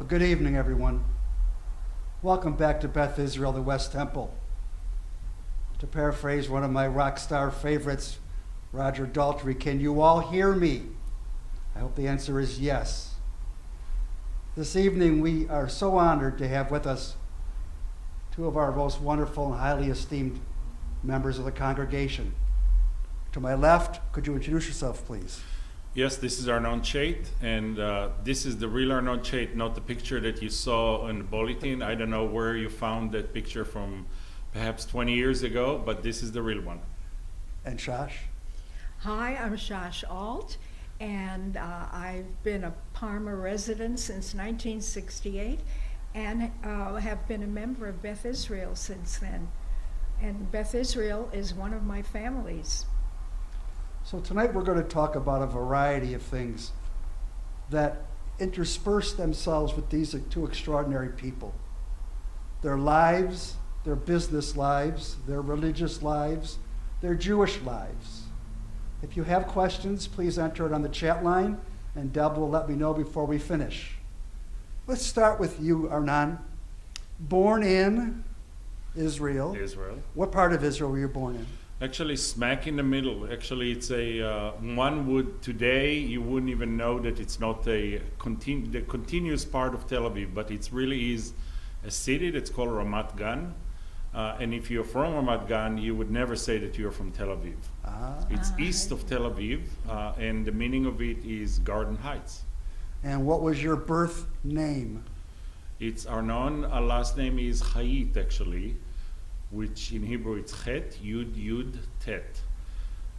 Well, good evening, everyone. Welcome back to Beth Israel, the West Temple. To paraphrase one of my rock star favorites, Roger Daltrey, can you all hear me? I hope the answer is yes. This evening, we are so honored to have with us two of our most wonderful and highly esteemed members of the congregation. To my left, could you introduce yourself, please? Yes, this is Arnon Chait, and this is the real Arnon Chait, not the picture that you saw in the bulletin. I don't know where you found that picture from, perhaps 20 years ago, but this is the real one. And Shosh? Hi, I'm Shosh Ault, and I've been a Parma resident since 1968 and have been a member of Beth Israel since then. And Beth Israel is one of my families. So tonight we're going to talk about a variety of things that intersperse themselves with these two extraordinary people. Their lives, their business lives, their religious lives, their Jewish lives. If you have questions, please enter it on the chat line, and Deb will let me know before we finish. Let's start with you, Arnon. Born in Israel. Israel. What part of Israel were you born in? Actually, smack in the middle. Actually, it's one would, today, you wouldn't even know that it's not the continuous part of Tel Aviv, but it really is a city that's called Ramat Gan. And if you're from Ramat Gan, you would never say that you're from Tel Aviv. It's east of Tel Aviv, and the meaning of it is Garden Heights. And what was your birth name? It's Arnon. Our last name is Chait, actually, which in Hebrew it's Chet, Yud, Yud, Tet.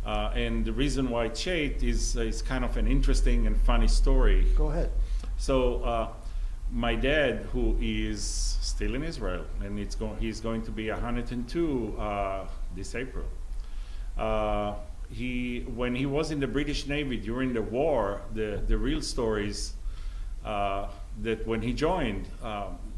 And the reason why Chait is kind of an interesting and funny story. Go ahead. So my dad, who is still in Israel, and he's going to be 102 this April. When he was in the British Navy during the war, the real stories that when he joined,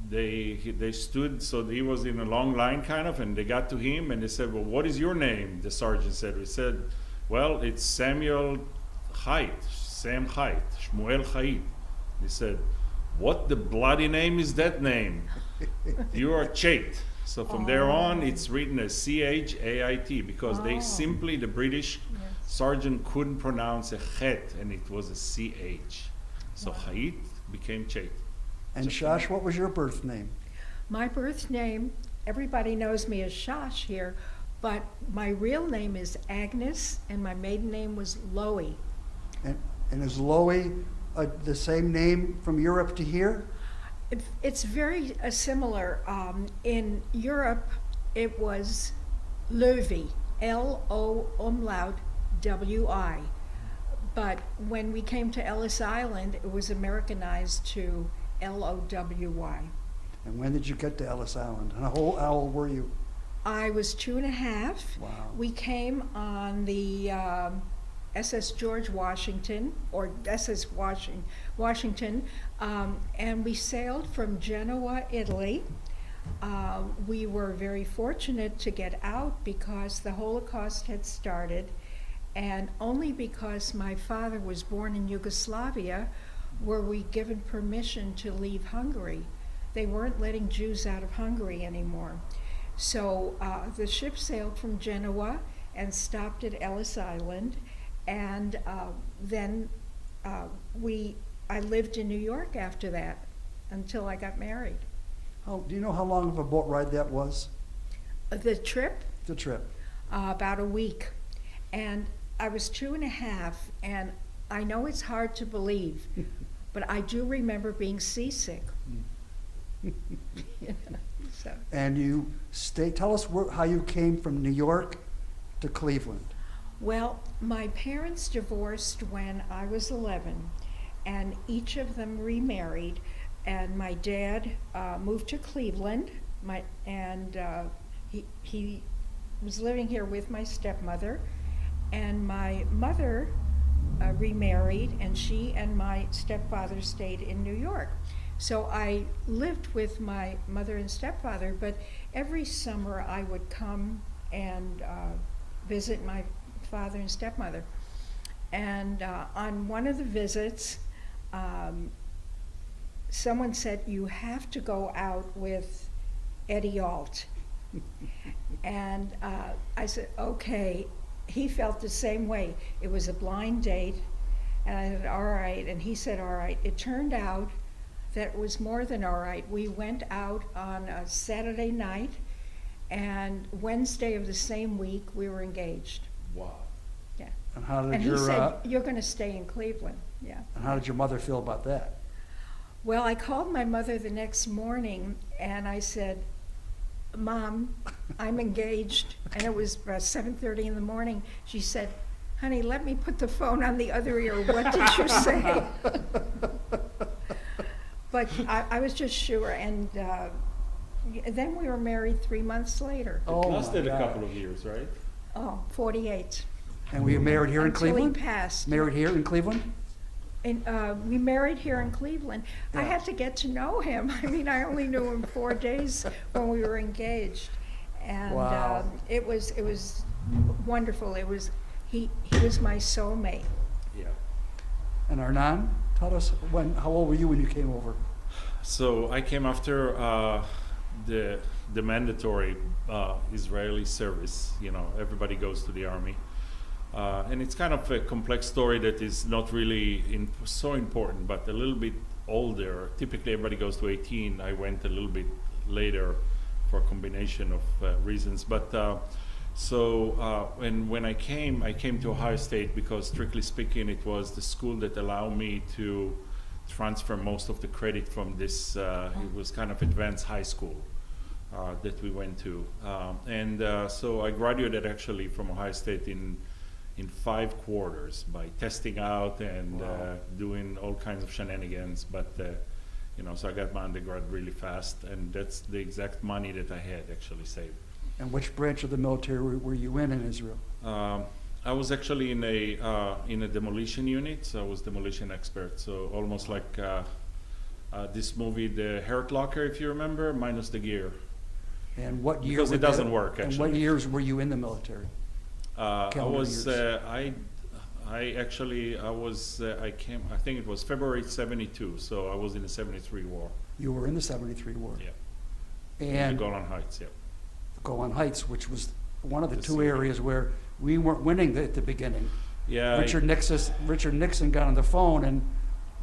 they stood, so he was in a long line kind of, and they got to him and they said, well, what is your name? The sergeant said. We said, well, it's Samuel Chait, Sam Chait, Shmuel Chait. He said, what the bloody name is that name? You are Chait. So from there on, it's written as C-H-A-I-T, because they simply, the British sergeant couldn't pronounce a Chet, and it was a C-H. So Chait became Chait. And Shosh, what was your birth name? My birth name, everybody knows me as Shosh here, but my real name is Agnes, and my maiden name was Loie. And is Loie the same name from Europe to here? It's very similar. In Europe, it was Loewi, L-O umlaut W-I. But when we came to Ellis Island, it was Americanized to L-O-W-Y. And when did you get to Ellis Island? And how old were you? I was 2.5. Wow. We came on the SS George Washington, or SS Washington, and we sailed from Genoa, Italy. We were very fortunate to get out because the Holocaust had started, and only because my father was born in Yugoslavia were we given permission to leave Hungary. They weren't letting Jews out of Hungary anymore. So the ship sailed from Genoa and stopped at Ellis Island, and then I lived in New York after that until I got married. Do you know how long of a boat ride that was? The trip? The trip. About a week. And I was 2.5, and I know it's hard to believe, but I do remember being seasick. So. And you tell us how you came from New York to Cleveland. Well, my parents divorced when I was 11, and each of them remarried, and my dad moved to Cleveland, he was living here with my stepmother, and my mother remarried, and she and my stepfather stayed in New York. So I lived with my mother and stepfather, but every summer I would come and visit my father and stepmother. And on one of the visits, someone said, you have to go out with Eddie Ault. And I said, okay. He felt the same way. It was a blind date. And I said, all right. And he said, all right. It turned out that it was more than all right. We went out on a Saturday night, and Wednesday of the same week, we were engaged. Wow. Yeah. And how did And he your said, you're going to stay in Cleveland. Yeah. and how did your mother feel about that? Well, I called my mother the next morning, and I said, Mom, I'm engaged. And it was 7:30 in the morning. She said, honey, let me put the phone on the other ear. What did you say? But I was just sure. And then we were married 3 months later. Oh, It my lasted a God. couple of years, right? Oh, 48. And were you married here in Until Cleveland? he passed. Married here in Cleveland? And we married here in Cleveland. I Yeah. had to get to know him. I mean, I only knew him 4 days when we were engaged, and Wow. it was wonderful. He was my soulmate. Yeah. And Arnon, tell us how old were you when you came over? So I came after the mandatory Israeli service. You know, everybody goes to the army. And it's kind of a complex story that is not really so important, but a little bit older. Typically, everybody goes to 18. I went a little bit later for a combination of reasons. But when I came to Ohio State because, strictly speaking, it was the school that allowed me to transfer most of the credit from this. It was kind of advanced high school that we went to. So I graduated actually from Ohio State in 5 quarters by testing out and Wow. doing all kinds of shenanigans. But so I got my undergrad really fast, and that's the exact money that I had actually saved. And which branch of the military were you in Israel? I was actually in a demolition unit, so I was demolition expert. So almost like this movie, The Hurt Locker, if you remember, minus the gear. And what year? Because it was that? doesn't work, And what actually. years were you in the military? I Calendar was, years. I came, I think it was February 72, so I was in the 73 war. You were in the 73 war. Yeah. And The Golan Heights, yeah. Golan Heights, which was one of the The two city. areas where we weren't winning at the beginning. Yeah. Richard Nixon got on the phone and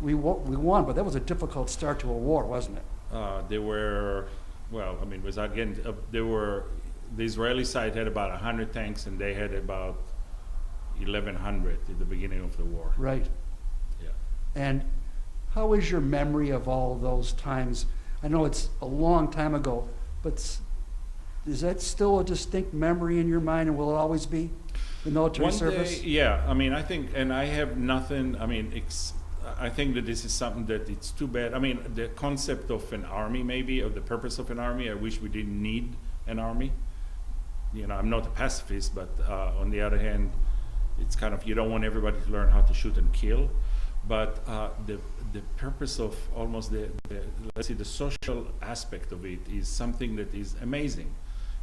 we won, but that was a difficult start to a war, wasn't it? They were, well, I mean, without getting, the Israeli side had about 100 tanks and they had about 1,100 at the beginning of the war. Right. Yeah. And how is your memory of all those times? I know it's a long time ago, but is that still a distinct memory in your mind, and will it always be, the military service? Yeah, I mean, I think, and I have nothing, I mean, I think that this is something that it's too bad. I mean, the concept of an army, maybe, or the purpose of an army, I wish we didn't need an army. You know, I'm not a pacifist, but on the other hand, it's kind of, you don't want everybody to learn how to shoot and kill. But the purpose of almost let's say the social aspect of it is something that is amazing.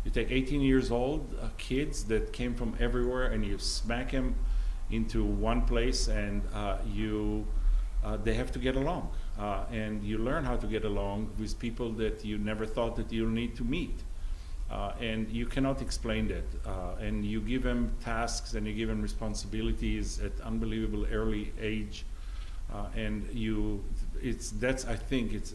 You take 18 years old kids that came from everywhere and you smack them into one place, and they have to get along. And you learn how to get along with people that you never thought that you'll need to meet. And you cannot explain that. And you give them tasks and you give them responsibilities at unbelievable early age. And I think it's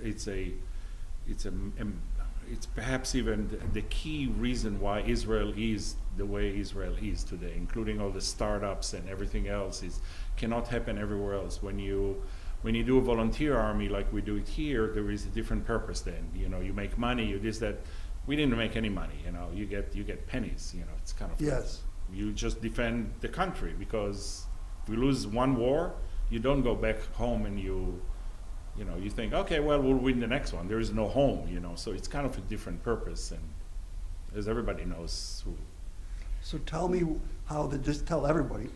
perhaps even the key reason why Israel is the way Israel is today, including all the startups and everything else. It cannot happen everywhere else. When you do a volunteer army like we do it here, there is a different purpose. Then you make money. You this that. We didn't make any money. You get pennies. It's kind of Yes. You just defend the country, because if we lose one war, you don't go back home and you think, okay, well, we'll win the next one. There is no home, so it's kind of a different purpose, and as everybody knows. So tell me tell everybody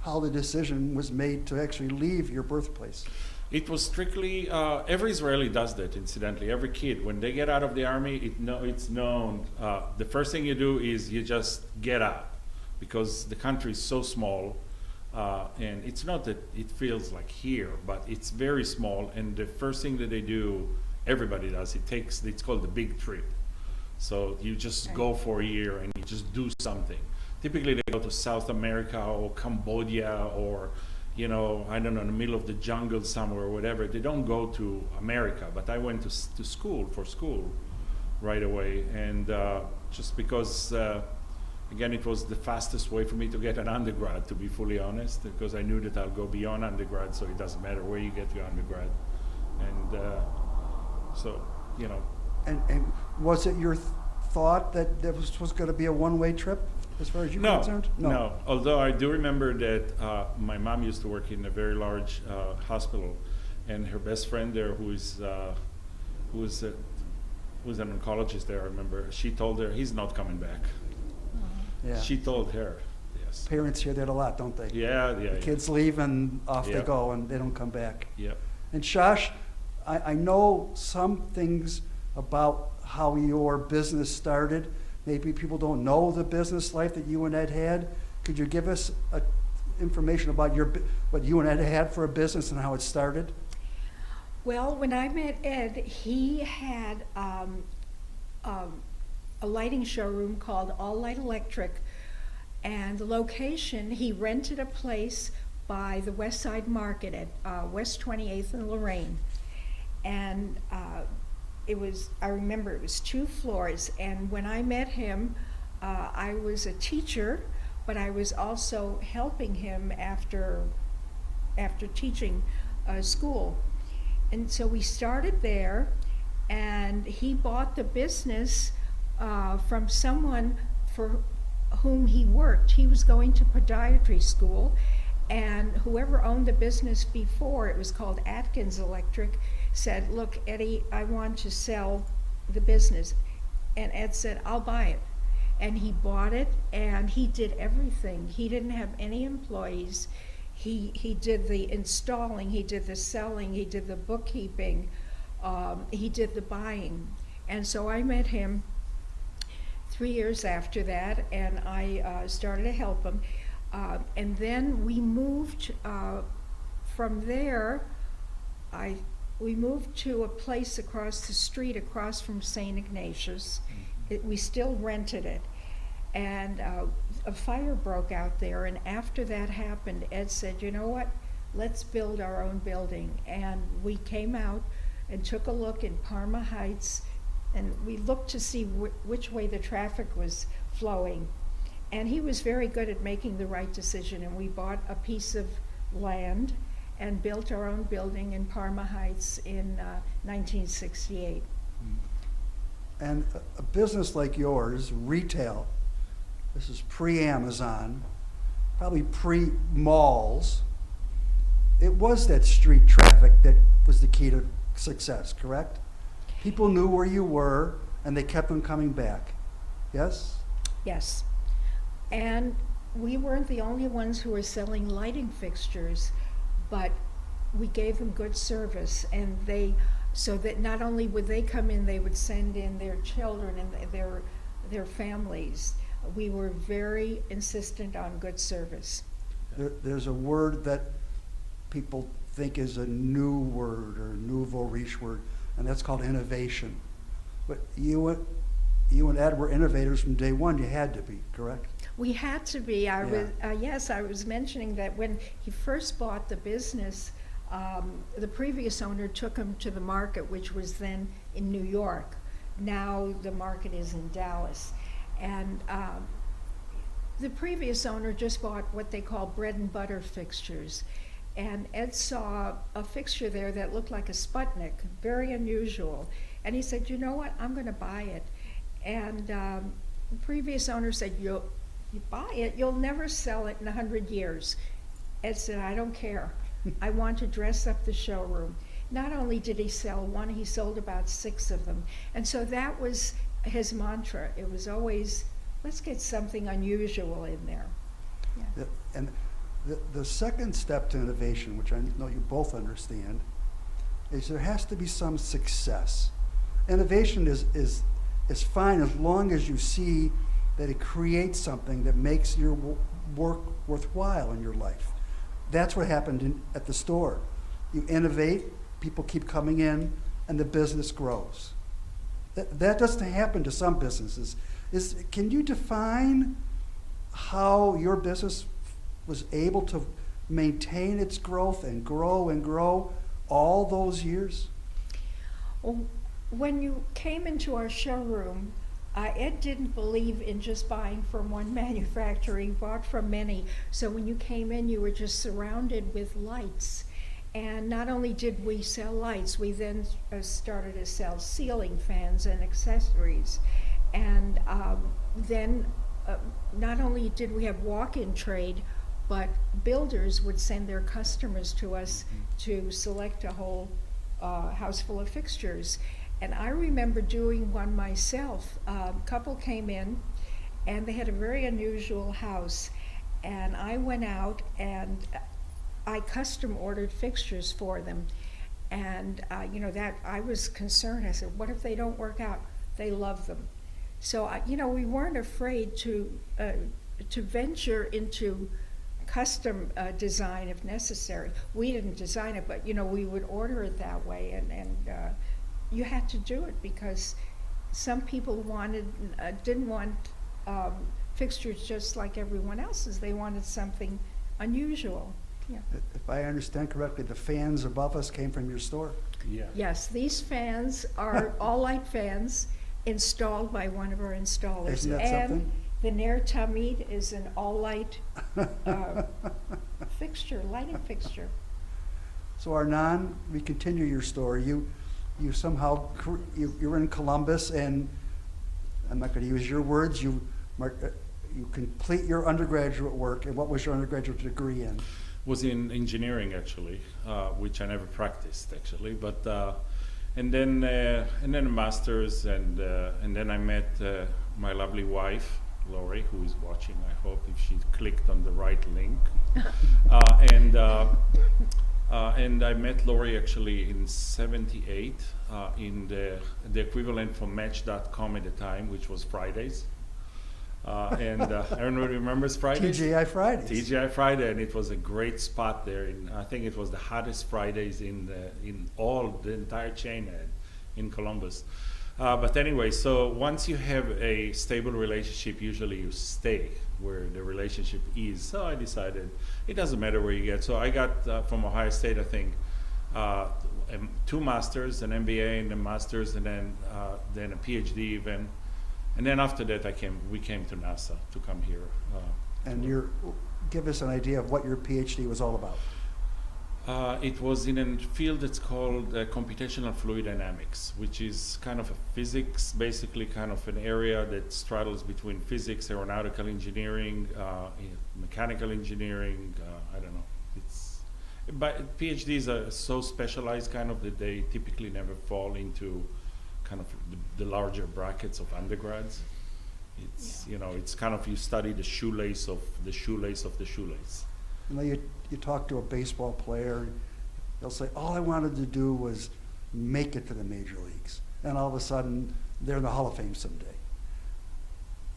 how the decision was made to actually leave your birthplace. It was strictly, every Israeli does that, incidentally. Every kid, when they get out of the army, it's known. The first thing you do is you just get out, because the country is so small. And it's not that it feels like here, but it's very small. And the first thing that they do, everybody does, it's called the big trip. So you just go for a year and you just do something. Typically they go to South America or Cambodia or, you know, I don't know, in the middle of the jungle somewhere or whatever. They don't go to America, but I went to school right away. And just because, again, it was the fastest way for me to get an undergrad, to be fully honest, because I knew that I'll go beyond undergrad, so it doesn't matter where you get your undergrad. And so, you know. And was it your thought that this was going to be a one-way trip as far as you're concerned? No. Although I do remember that my mom used to work in a very large hospital, and her best friend there, who's an oncologist there, I remember, she told her he's not coming back. Yeah. She told her, yes. Parents hear that a lot, don't they? Yeah. The kids leave and off they Yeah. go and they don't come back. Yeah. And Shosh, I know some things about how your business started. Maybe people don't know the business life that you and Ed had. Could you give us information about what you and Ed had for a business and how it started? Well, when I met Ed, he had a lighting showroom called Ault Electric, and the location, he rented a place by the West Side Market at West 28th and Lorraine. And I remember it was 2 floors, and when I met him, I was a teacher, but I was also helping him after teaching school. And so we started there, and he bought the business from someone for whom he worked. He was going to podiatry school, and whoever owned the business before, it was called Atkins Electric, said, "Look, Eddie, I want to sell the business." And Ed said, "I'll buy it." And he bought it, and he did everything. He didn't have any employees. He did the installing, he did the selling, he did the bookkeeping, he did the buying. And so I met him 3 years after that, and I started to help him. And then we moved from there. We moved to a place across the street, across from St. Ignatius. We still rented it. And a fire broke out there, and after that happened, Ed said, "You know what, let's build our own building." And we came out and took a look in Parma Heights, and we looked to see which way the traffic was flowing. And he was very good at making the right decision, and we bought a piece of land and built our own building in Parma Heights in 1968. And a business like yours, retail, this is pre-Amazon, probably pre-malls, it was that street traffic that was the key to success, correct? People knew where you were, and they kept on coming back. Yes? Yes. And we weren't the only ones who were selling lighting fixtures, but we gave them good service, and so that not only would they come in, they would send in their children and their families. We were very insistent on good service. There's a word that people think is a new word or nouveau riche word, and that's called innovation. But you and Ed were innovators from day one. You had to be, correct? We had to be. Yes, I was mentioning that when he first bought the business, the previous owner took him to the market, which was then in New York. Now the market is in Dallas. And the previous owner just bought what they call bread and butter fixtures. And Ed saw a fixture there that looked like a Sputnik, very unusual. And he said, "You know what, I'm going to buy it." And the previous owner said, you buy it, you'll never sell it in 100 years. Ed said, "I don't care. I want to dress up the showroom." Not only did he sell one, he sold about 6 of them. And so that was his mantra. It was always, let's get something unusual in there. Yeah. And the second step to innovation, which I know you both understand, is there has to be some success. Innovation is fine as long as you see that it creates something that makes your work worthwhile in your life. That's what happened at the store. You innovate, people keep coming in, and the business grows. That doesn't happen to some businesses. Can you define how your business was able to maintain its growth and grow all those years? Well, when you came into our showroom, Ed didn't believe in just buying from one manufacturer. He bought from many. So when you came in, you were just surrounded with lights. And not only did we sell lights, we then started to sell ceiling fans and accessories. And then not only did we have walk-in trade, but builders would send their customers to us to select a whole house full of fixtures. And I remember doing one myself. A couple came in, and they had a very unusual house. And I went out and I custom ordered fixtures for them. And that I was concerned. I said, what if they don't work out? They love them. So we weren't afraid to venture into custom design if necessary. We didn't design it, but we would order it that way, and you had to do it because some people didn't want fixtures just like everyone else's. They wanted something unusual. Yeah. If I understand correctly, the fans above us came from your store. Yeah. Yes, these fans are all light fans installed by one of our installers. Isn't that and something? the Nair Tamid is an all-light lighting fixture. So Arnon, we continue your story. You somehow, you're in Columbus, and I'm not going to use your words, you complete your undergraduate work. And what was your undergraduate degree in? Was in engineering actually, which I never practiced actually, but and then a master's, and then I met my lovely wife Lori, who is watching. I hope if she clicked on the right link, and I met Lori actually in '78 in the equivalent for Match.com at the time, which was Fridays. Everyone remembers Fridays? TGI Fridays. TGI Friday, and it was a great spot there. I think it was the hottest Fridays in the entire chain in Columbus. But anyway, so once you have a stable relationship, usually you stay where the relationship is. So I decided it doesn't matter where you get. So I got from Ohio State, I think, 2 masters, an MBA and a master's, and then a PhD even. And then after that, we came to NASA to come here. And give us an idea of what your PhD was all about. It was in a field that's called computational fluid dynamics, which is kind of a physics, basically kind of an area that straddles between physics, aeronautical engineering, mechanical engineering. I don't know. But PhDs are so specialized kind of that they typically never fall into kind of the larger brackets of undergrads. It's it's kind of, you study the shoelace of the shoelace of the shoelace. You talk to a baseball player, they'll say, all I wanted to do was make it to the major leagues. And all of a sudden, they're in the Hall of Fame someday.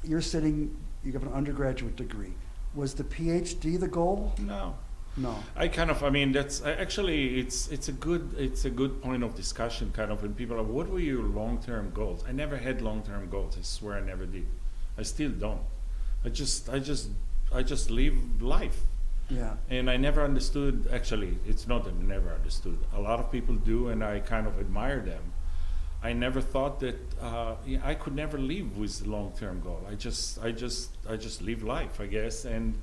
You have an undergraduate degree. Was the PhD the goal? No. No. That's actually, it's a good point of discussion, kind of, when people are, what were your long-term goals? I never had long-term goals. I swear I never did. I still don't. I just live life. Yeah. And I never understood, actually, it's not that I never understood. A lot of people do, and I kind of admire them. I never thought that I could never live with a long-term goal. I just live life, I guess, and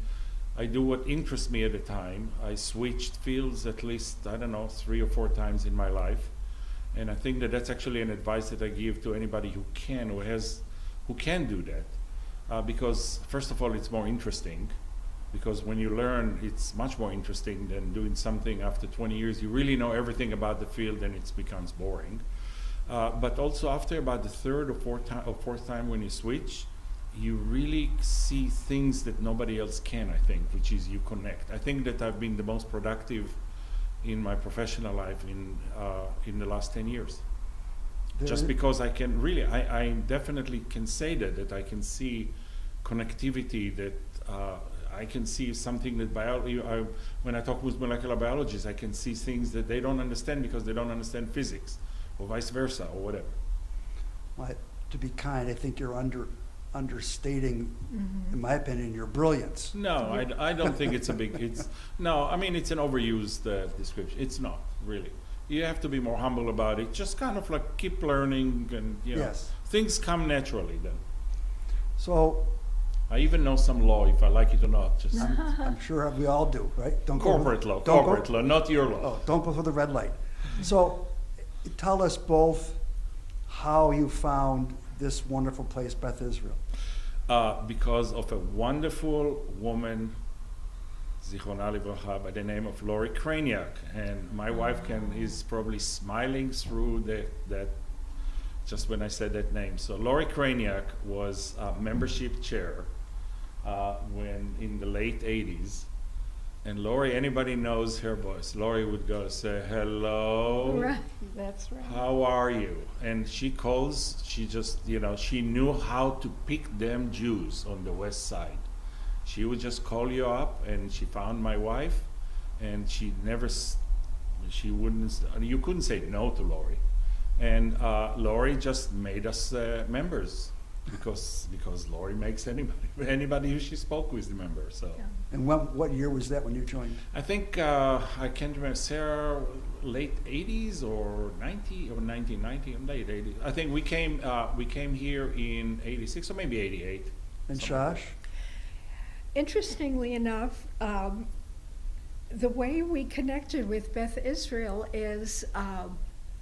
I do what interests me at the time. I switched fields at least, 3 or 4 times in my life. And I think that that's actually an advice that I give to anybody who can do that. Because first of all, it's more interesting. Because when you learn, it's much more interesting than doing something after 20 years. You really know everything about the field, and it becomes boring. But also after about the 3rd or 4th time when you switch, you really see things that nobody else can, I think, which is you connect. I think that I've been the most productive in my professional life in the last 10 years. Just because I can really, I definitely can say that I can see connectivity that I can see something that when I talk with molecular biologists, I can see things that they don't understand because they don't understand physics, or vice versa, or whatever. Well, to be kind, I think you're understating, Mhm. in my opinion, your brilliance. No, I don't think it's a big, no, I mean, it's an overused description. It's not, really. You have to be more humble about it. Just kind of like keep learning and, Yes. things come naturally then. So I even know some law, if I like it or not, just I'm sure we all do, right? Don't go corporate law, don't go- corporate law, not your law. Oh, don't go through the red light. So tell us both how you found this wonderful place, Beth Israel. Because of a wonderful woman, Zichrona Livracha, by the name of Lori Kraniak. And my wife is probably smiling through that just when I said that name. So Lori Kraniak was a membership chair when in the late 80s. And Lori, anybody knows her voice. Lori would go say, hello. Right, that's right. How are you? And she calls, she just, she knew how to pick them Jews on the west side. She would just call you up, and she found my wife, and she wouldn't, you couldn't say no to Lori. And Lori just made us members because Lori makes anybody who she spoke with a member. So. Yeah. And what year was that when you joined? I think I can't remember, Sarah, late 80s or 90 or 1990, late 80s. I think we came here in 86 or maybe 88. And something like Shosh? Interestingly enough, the way we connected with Beth Israel is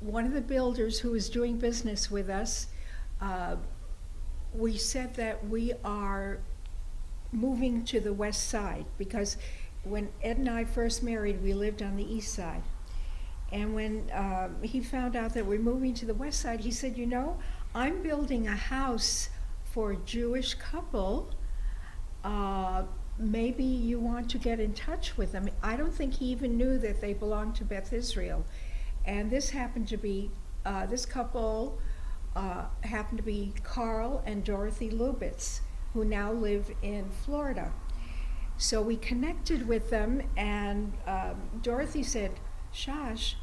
one of the builders who was doing business with us, we said that we are moving to the west side because when Ed and I first married, we lived on the east side. And when he found out that we're moving to the west side, he said, I'm building a house for a Jewish couple. Maybe you want to get in touch with them. I don't think he even knew that they belonged to Beth Israel. And this happened to be, this couple happened to be Carl and Dorothy Lubitz, who now live in Florida. So we connected with them, and Dorothy said, Shosh,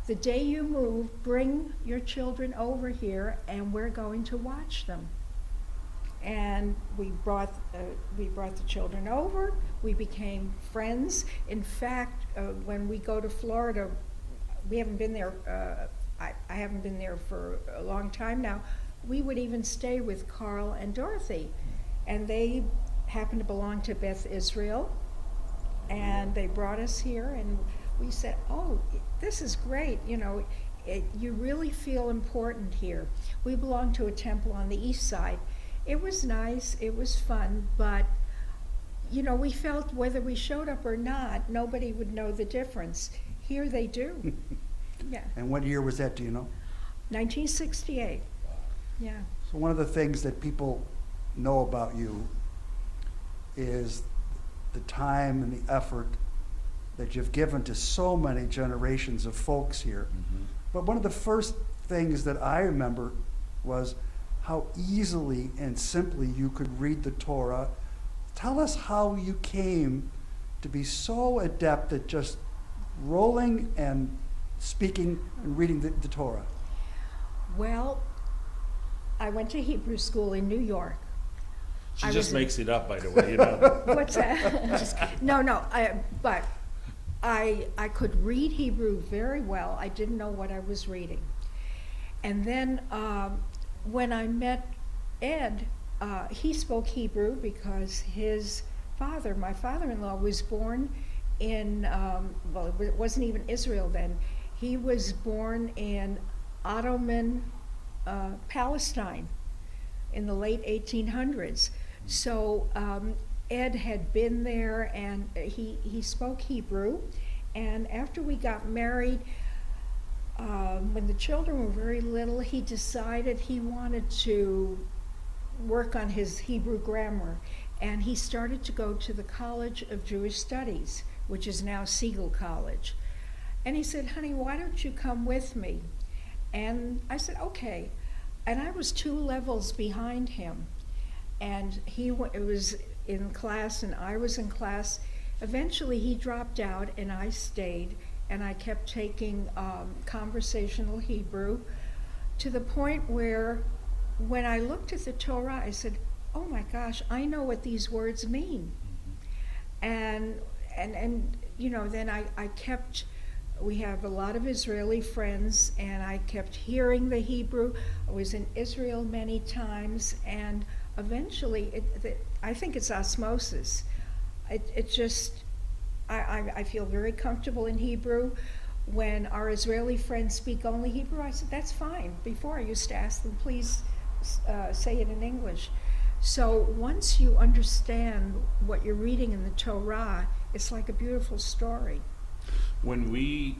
the day you move, bring your children over here, and we're going to watch them. And we brought the children over. We became friends. In fact, when we go to Florida, we haven't been there. I haven't been there for a long time now. We would even stay with Carl and Dorothy, and they happen to belong to Beth Israel, and they brought us here, and we said, "Oh, this is great! You really feel important here." We belong to a temple on the east side. It was nice, it was fun, but we felt whether we showed up or not, nobody would know the difference. Here they do. Yeah. And what year was that, do you know? 1968. Yeah. So one of the things that people know about you is the time and the effort that you've given to so many generations of folks here. Mm-hmm. But one of the first things that I remember was how easily and simply you could read the Torah. Tell us how you came to be so adept at just rolling and speaking and reading the Torah. Well, I went to Hebrew school in New York. She I just was makes it up, by the way. What's that? No, but I could read Hebrew very well. I didn't know what I was reading. And then when I met Ed, he spoke Hebrew because his father, my father-in-law, was born in, well, it wasn't even Israel then. He was born in Ottoman Palestine in the late 1800s. So Ed had been there, and he spoke Hebrew. And after we got married, when the children were very little, he decided he wanted to work on his Hebrew grammar. And he started to go to the College of Jewish Studies, which is now Siegel College. And he said, honey, why don't you come with me? And I said, okay. And I was 2 levels behind him. And it was in class and I was in class. Eventually he dropped out and I stayed, and I kept taking conversational Hebrew to the point where when I looked at the Torah, I said, oh my gosh, I know what these words mean. And you know, then I kept, we have a lot of Israeli friends, and I kept hearing the Hebrew. I was in Israel many times, and eventually, I think it's osmosis. It just, I feel very comfortable in Hebrew. When our Israeli friends speak only Hebrew, I said, that's fine. Before, I used to ask them, please say it in English. So once you understand what you're reading in the Torah, it's like a beautiful story. When we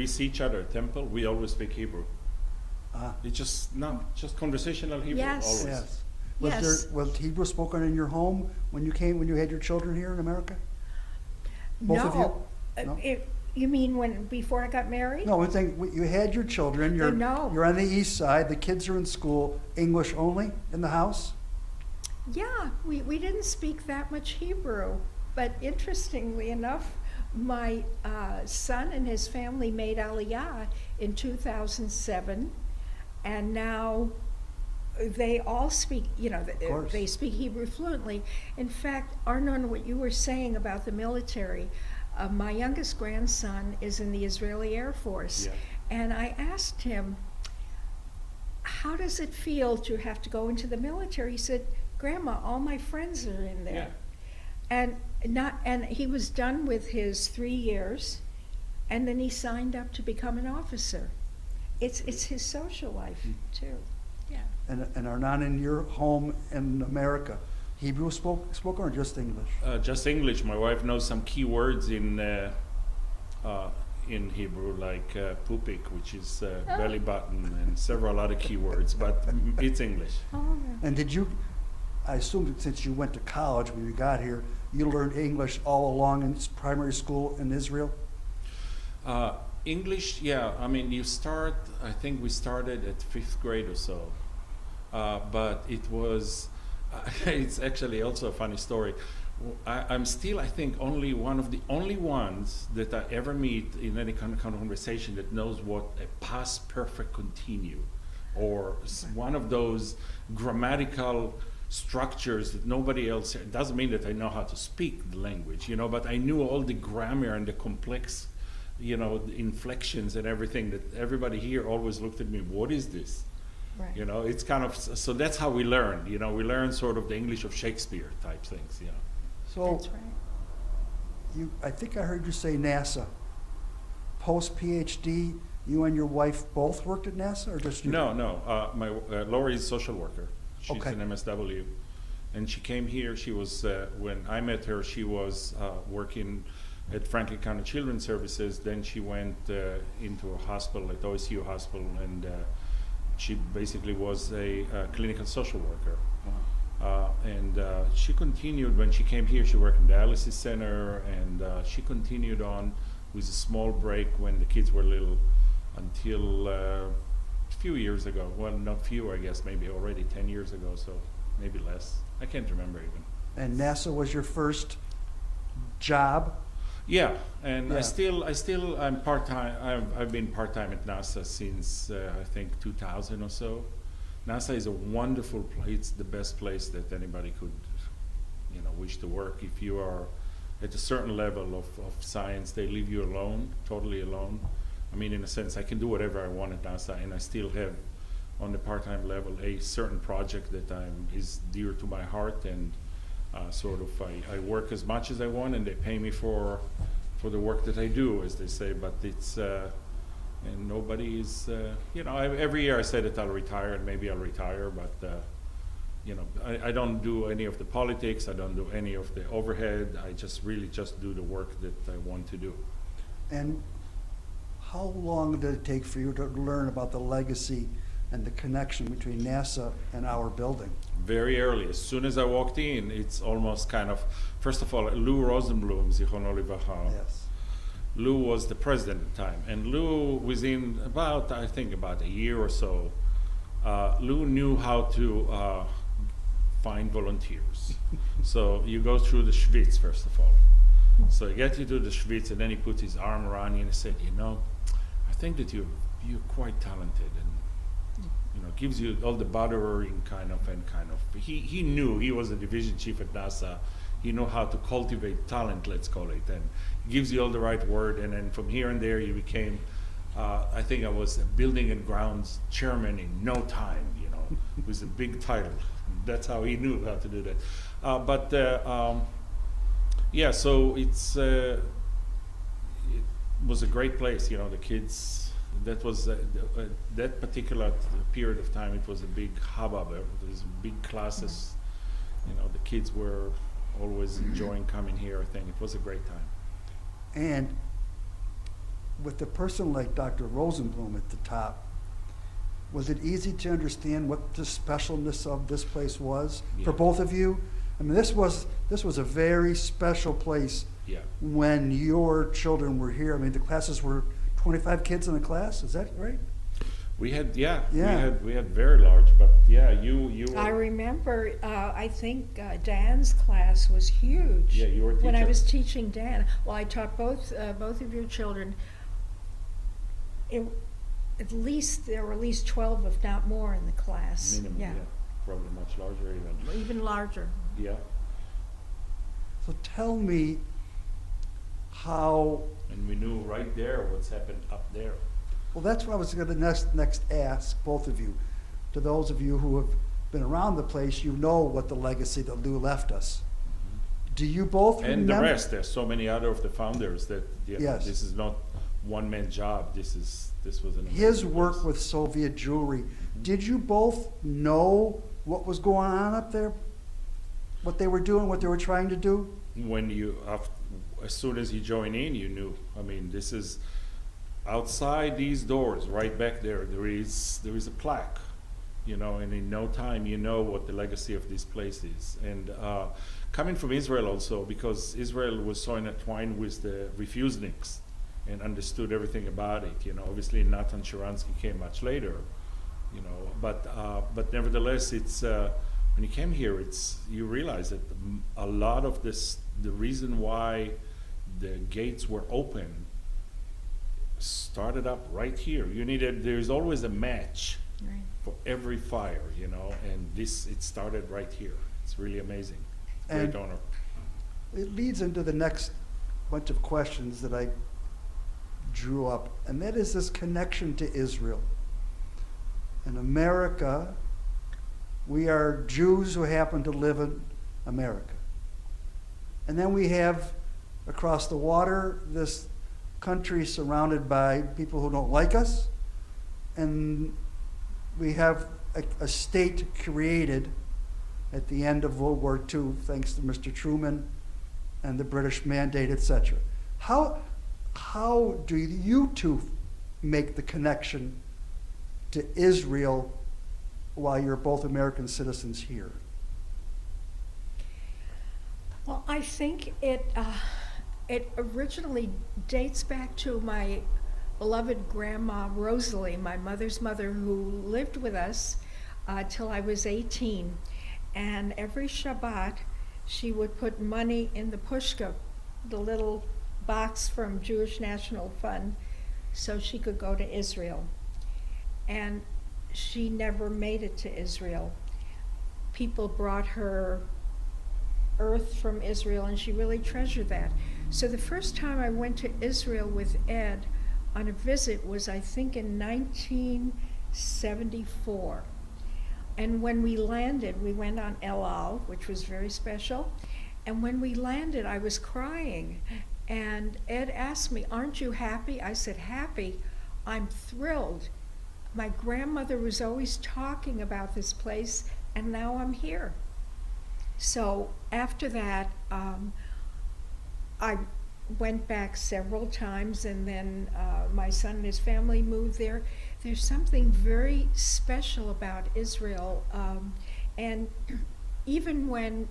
see each other at temple, we always speak Hebrew. It's just just conversational Hebrew. Yes. Always. Yes. Yes. Was Hebrew spoken in your home when you had your children here in America? Both No. of you? No? You mean before I got married? No, one thing, you had your children, No. you're on the east side, the kids are in school, English only in the house? Yeah, we didn't speak that much Hebrew, but interestingly enough, my son and his family made Aliyah in 2007, and now they all speak, you know, course. they speak Hebrew fluently. In fact, Arnon, what you were saying about the military, my youngest grandson is in the Israeli Air Force, Yeah. and I asked him, how does it feel to have to go into the military? He said, Grandma, all my friends are in there. Yeah. And he was done with his 3 years, and then he signed up to become an officer. It's his social life too. Yeah. And Arnon, in your home in America, Hebrew spoken or just English? Just English. My wife knows some key words in Hebrew, like pupik, which is belly button, and several other key words, but it's English. Oh, And I assume that since you went to college when you got here, you learned English all along in primary school in Israel? English, yeah. I mean, I think we started at 5th grade or so. But it was, it's actually also a funny story. I'm still, I think, only one of the only ones that I ever meet in any kind of conversation that knows what a past perfect continue, or one of those grammatical structures that nobody else. It doesn't mean that I know how to speak the language, you know, but I knew all the grammar and the complex, you know, the inflections and everything that everybody here always looked at me, what is this? right. You know, it's kind of, so that's how we learn, you know, we learn sort of the English of Shakespeare type things, you know. So That's right. I think I heard you say NASA. Post PhD, you and your wife both worked at NASA, or just you? No, my Lori is a social worker. She's Okay. an MSW, and she came here. She was when I met her, she was working at Franklin County Children's Services. Then she went into a hospital at OSU Hospital, and she basically was a clinical social worker. And she continued when she came here. She worked in the dialysis center, and she continued on with a small break when the kids were little until a few years ago. Well, not few, I guess, maybe already 10 years ago, so maybe less. I can't remember even. And NASA was your first job? Yeah, and Yeah. I'm part-time. I've been part-time at NASA since I think 2000 or so. NASA is a wonderful place. It's the best place that anybody could, you know, wish to work. If you are at a certain level of science, they leave you alone, totally alone. I mean, in a sense, I can do whatever I want at NASA, and I still have, on the part-time level, a certain project that is dear to my heart, and I work as much as I want, and they pay me for the work that I do, as they say. But it's and nobody is, you know, every year I say that I'll retire, and maybe I'll retire, but you know, I don't do any of the politics. I don't do any of the overhead. I really just do the work that I want to do. And how long did it take for you to learn about the legacy and the connection between NASA and our building? Very early, as soon as I walked in, it's almost kind of, first of all, Lou Rosenblum, Zichrono Livracha. Yes. Lou was the president at the time, and Lou, within about a year or so, Lou knew how to find volunteers. So you go through the Schwitz, first of all. So he gets you to the Schwitz, and then he puts his arm around you and he said, you know, I think that you're quite talented, and gives you all the bothering kind of. He knew, he was a division chief at NASA. He knew how to cultivate talent, let's call it, and gives you all the right word. And then from here and there, you became, I think I was a building and grounds chairman in no time. It was a big title. That's how he knew how to do that. Yeah, so it was a great place. The kids. That was that particular period of time. It was a big hubbub. There was big classes. The kids were always enjoying coming here. I think it was a great time. And with a person like Dr. Rosenblum at the top, was it easy to understand what the specialness of this place was for both of you? I mean, this was a very special place when your children were here. I mean, the classes were 25 kids in a class. Is that right? We had we had very large, but you. I remember. I think Dan's class was huge. Yeah, you were teaching. When I was teaching Dan. Well, I taught both of your children. There were at least 12, if not more, in the class. Minimum, yeah. Probably much larger even. Even larger. Yeah. So tell me how. And we knew right there what's happened up there. Well, that's what I was going to next ask both of you. To those of you who have been around the place, you know what the legacy that Lou left us. Mm-hmm. Do you both and remember? The rest? There's so many other of the founders that yes. This is not one man job. This was an his work place. with Soviet Jewry. Mm-hmm. Did you both know what was going on up there? What they were doing? What they were trying to do? As soon as you join in, you knew. I mean, this is outside these doors, right back there. There is a plaque, and in no time you know what the legacy of this place is. And coming from Israel also, because Israel was so intertwined with the refuseniks and understood everything about it. Obviously Natan Sharansky came much later, but nevertheless, it's when you came here, you realize that a lot of this, the reason why the gates were open, started up right here. There's always a match for every fire, and it started right here. It's really amazing. It's a great honor. It leads into the next bunch of questions that I drew up, and that is this connection to Israel. In America, we are Jews who happen to live in America. And then we have, across the water, this country surrounded by people who don't like us. And we have a state created at the end of World War II, thanks to Mr. Truman and the British Mandate, etc. How do you two make the connection to Israel while you're both American citizens here? Well, I think it originally dates back to my beloved grandma Rosalie, my mother's mother, who lived with us till I was 18. And every Shabbat, she would put money in the pushka, the little box from Jewish National Fund, so she could go to Israel. And she never made it to Israel. People brought her earth from Israel, and she really treasured that. So the first time I went to Israel with Ed on a visit was, I think, in 1974. And when we landed, we went on El Al, which was very special. And when we landed, I was crying. And Ed asked me, "Aren't you happy?" I said, "Happy? I'm thrilled. My grandmother was always talking about this place, and now I'm here." So after that, I went back several times, and then my son and his family moved there. There's something very special about Israel. And even when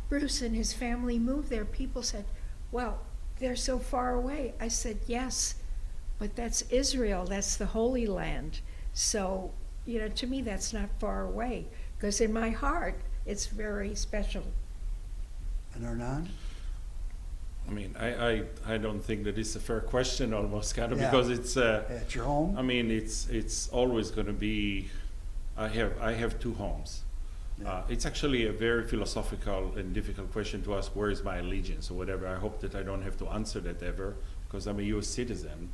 Bruce and his family moved there, people said, "Well, they're so far away." I said, "Yes, but that's Israel. That's the Holy Land." So, to me, that's not far away, because in my heart, it's very special. And Arnon? I mean, I don't think that it's a fair question almost, kind of, Yeah. because it's, At your home? I mean, it's always going to be, I have two homes. Yeah. It's actually a very philosophical and difficult question to ask, where is my allegiance or whatever. I hope that I don't have to answer that ever, because I'm a US citizen,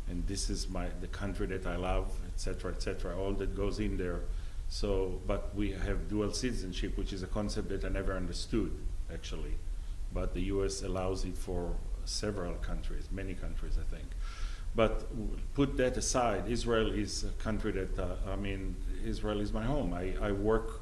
and this is the country that I love, et cetera, all that goes in there. So, but we have dual citizenship, which is a concept that I never understood, actually. But the US allows it for several countries, many countries, I think. But put that aside, Israel is a country that, Israel is my home. I work,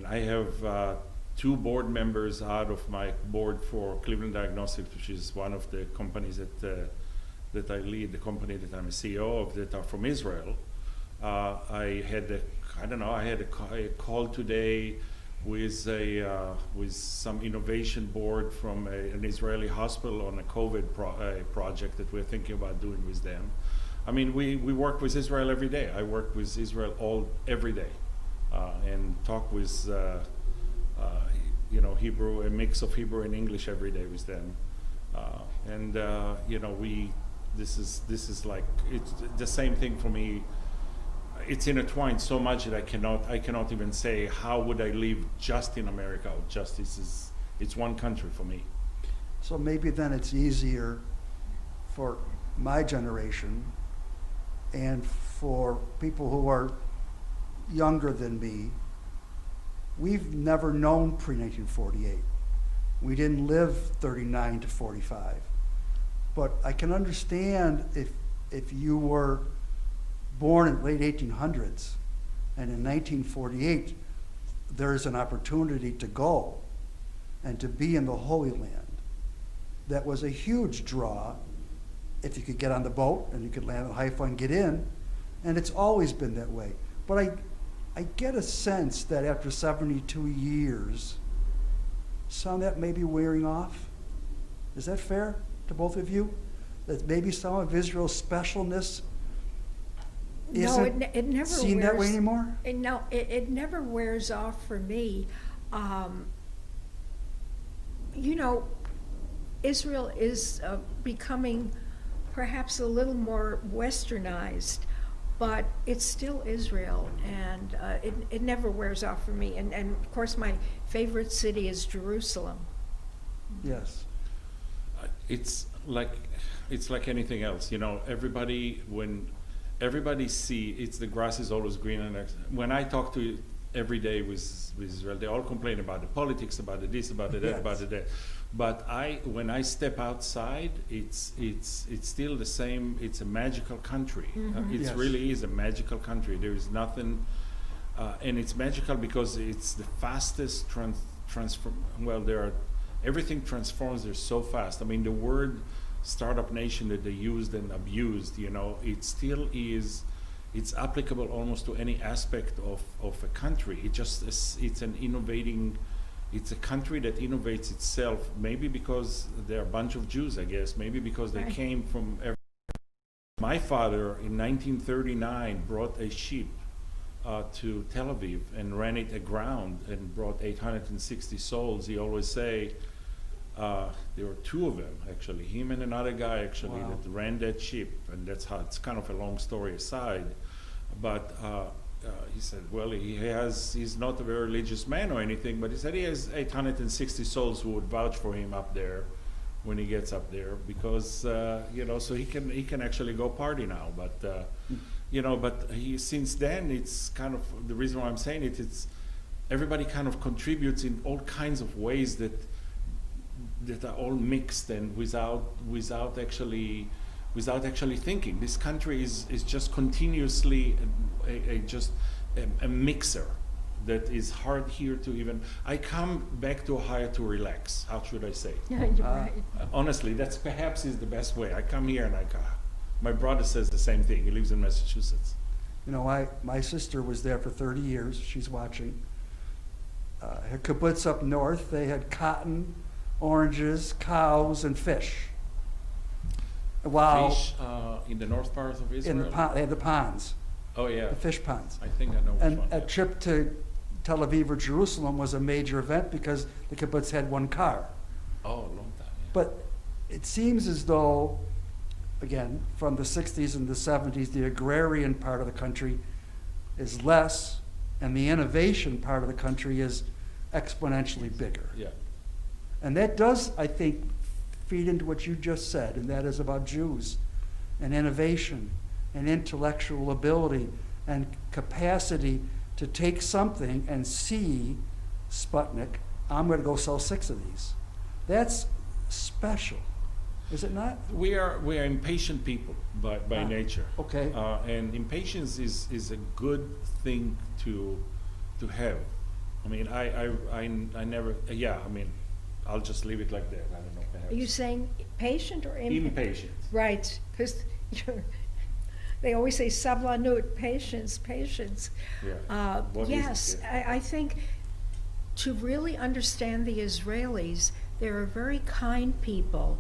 I have 2 board members out of my board for Cleveland Diagnostics, which is one of the companies that I lead, the company that I'm a CEO of, that are from Israel. I had a call today with some innovation board from an Israeli hospital on a COVID project that we're thinking about doing with them. I mean, we work with Israel every day. I work with Israel every day, and talk with Hebrew, a mix of Hebrew and English every day with them, this is like, it's the same thing for me. It's intertwined so much that I cannot even say how would I live just in America. It's one country for me. So maybe then it's easier for my generation and for people who are younger than me. We've never known pre-1948. We didn't live 39 to 45. But I can understand if you were born in the late 1800s, and in 1948, there's an opportunity to go and to be in the Holy Land. That was a huge draw if you could get on the boat and you could land in Haifa and get in, and it's always been that way. But I get a sense that after 72 years, some of that may be wearing off. Is that fair to both of you? That maybe some of Israel's specialness No, isn't it never seen that way anymore? It never wears off for me. Israel is becoming perhaps a little more westernized, but it's still Israel, and it never wears off for me. And of course, my favorite city is Jerusalem. Yes. It's like anything else, when everybody it's the grass is always greener. When I talk to every day with Israel, they all complain about the politics, about the this, about the that, Yes. about the that. But when I step outside, it's still the same. It's a magical country. It Yes. really is a magical country. There is nothing, and it's magical because it's the fastest transform. Well, everything transforms there so fast. I mean, the word startup nation that they used and abused, it still is. It's applicable almost to any aspect of a country. It's an innovating. It's a country that innovates itself, maybe because they're a bunch of Jews, I guess, maybe because they Right. came from My father in 1939 brought a ship to Tel Aviv and ran it aground and brought 860 souls. He always say, there were 2 of them actually, him and another guy actually Wow. that ran that ship, and that's how, it's kind of a long story aside, but he said, well, he's not a very religious man or anything, but he said he has 860 souls who would vouch for him up there when he gets up there, because so he can actually go party now, but but since then it's kind of the reason why I'm saying it's everybody kind of contributes in all kinds of ways that are all mixed and without actually thinking. This country is just continuously a mixer that is hard here to even. I come back to Ohio to relax. How should I say? Yeah, you're right. Honestly, that's perhaps is the best way. I come here and my brother says the same thing. He lives in Massachusetts. My sister was there for 30 years. She's watching. Her kibbutz up north, they had cotton, oranges, cows, and fish. Wow. Fish in the north part of Israel. They had the ponds, Oh yeah, the fish ponds. I think I know which And one. a yeah. trip to Tel Aviv or Jerusalem was a major event because the kibbutz had one car. Oh, a long time. Yeah. But it seems as though, again, from the 60s and the 70s, the agrarian part of the country is less, and the innovation part of the country is exponentially bigger. Yeah. And that does, I think, feed into what you just said, and that is about Jews and innovation and intellectual ability and capacity to take something and see Sputnik, I'm going to go sell 6 of these. That's special, is it not? We are impatient people by nature. Okay. And impatience is a good thing to have. I mean, I never. Yeah. I mean, I'll just leave it like that. I don't know. Perhaps. Are you saying patient or impatient? Impatient. Right, because they always say sablanut, patience, patience. Yeah. What is it? Yes, Yeah. I think to really understand the Israelis, they're very kind people.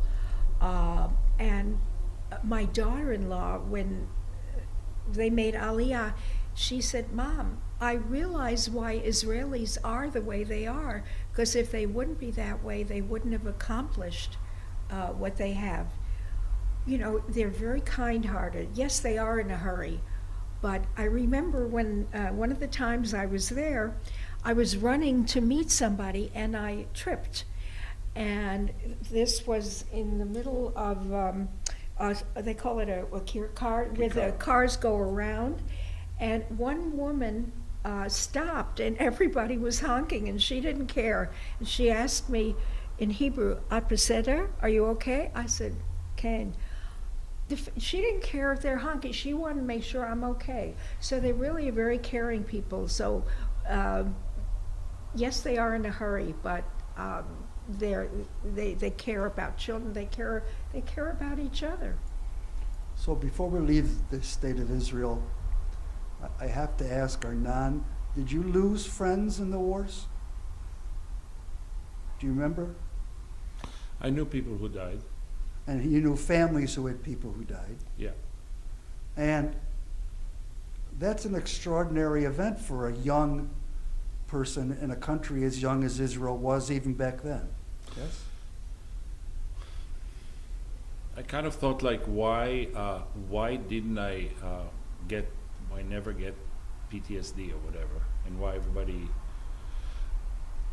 And my daughter-in-law, when they made Aliyah, she said, "Mom, I realize why Israelis are the way they are, because if they wouldn't be that way, they wouldn't have accomplished what they have." You know, they're very kind-hearted. Yes, they are in a hurry. But I remember when one of the times I was there, I was running to meet somebody and I tripped. And this was in the middle of, they call it a car, where the cars go around. And one woman stopped and everybody was honking and she didn't care. And she asked me in Hebrew, "At beseder? Are you okay?" I said, "Ken." She didn't care if they're honking. She wanted to make sure I'm okay. So they really are very caring people. So yes, they are in a hurry, but they care about children. They care about each other. So before we leave the state of Israel, I have to ask Arnon, did you lose friends in the wars? Do you remember? I knew people who died. And you knew families who had people who died. Yeah. And that's an extraordinary event for a young person in a country as young as Israel was even back then. Yes? I kind of thought like, why didn't I never get PTSD or whatever, and why everybody.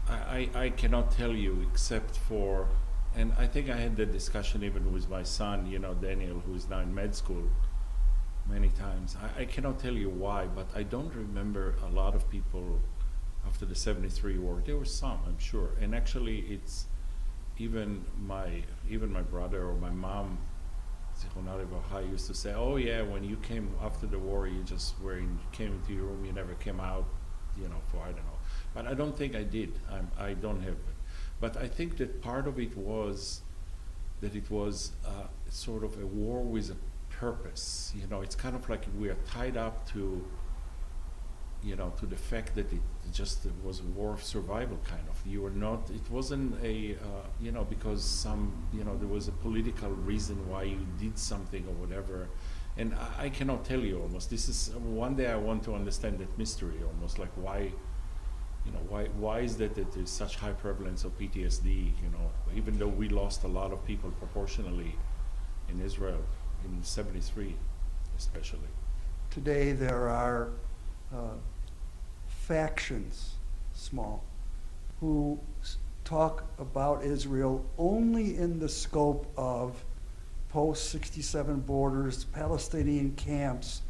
I cannot tell you except for, and I think I had the discussion even with my son, you know, Daniel, who is now in med school, many times. I cannot tell you why, but I don't remember a lot of people after the 73 war. There were some, I'm sure, and actually it's even my brother or my mom, Zichronah Levarcha, used to say, "Oh yeah, when you came after the war, you came into your room, you never came out, you know, for I don't know." But I don't think I did. I don't have it. But I think that part of it was that it was sort of a war with a purpose. You know, it's kind of like we are tied up to, you know, to the fact that it was a war of survival, kind of. You were not, it wasn't a, you know, because there was a political reason why you did something or whatever. And I cannot tell you almost. This is, one day I want to understand that mystery almost, like why, you know, why is that there's such high prevalence of PTSD, you know, even though we lost a lot of people proportionally in Israel in 73 especially. Today there are factions, small, who talk about Israel only in the scope of post-67 borders, Palestinian camps.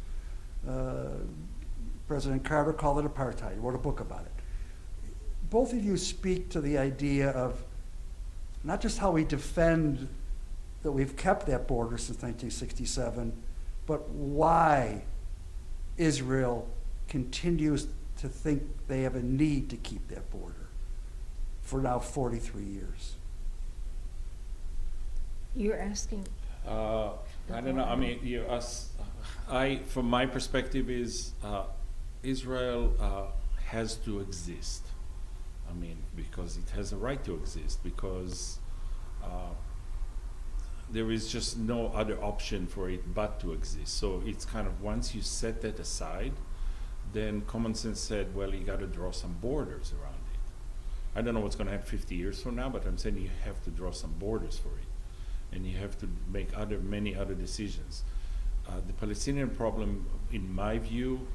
President Carter called it apartheid. He wrote a book about it. Both of you speak to the idea of not just how we defend that we've kept that border since 1967, but why Israel continues to think they have a need to keep that border for now 43 years. You're asking. I don't know. I mean, from my perspective, is Israel has to exist. I mean, because it has a right to exist. Because there is just no other option for it but to exist. So it's kind of, once you set that aside, then common sense said, well, you got to draw some borders around it. I don't know what's going to happen 50 years from now, but I'm saying you have to draw some borders for it, and you have to make many other decisions. The Palestinian problem, in my view,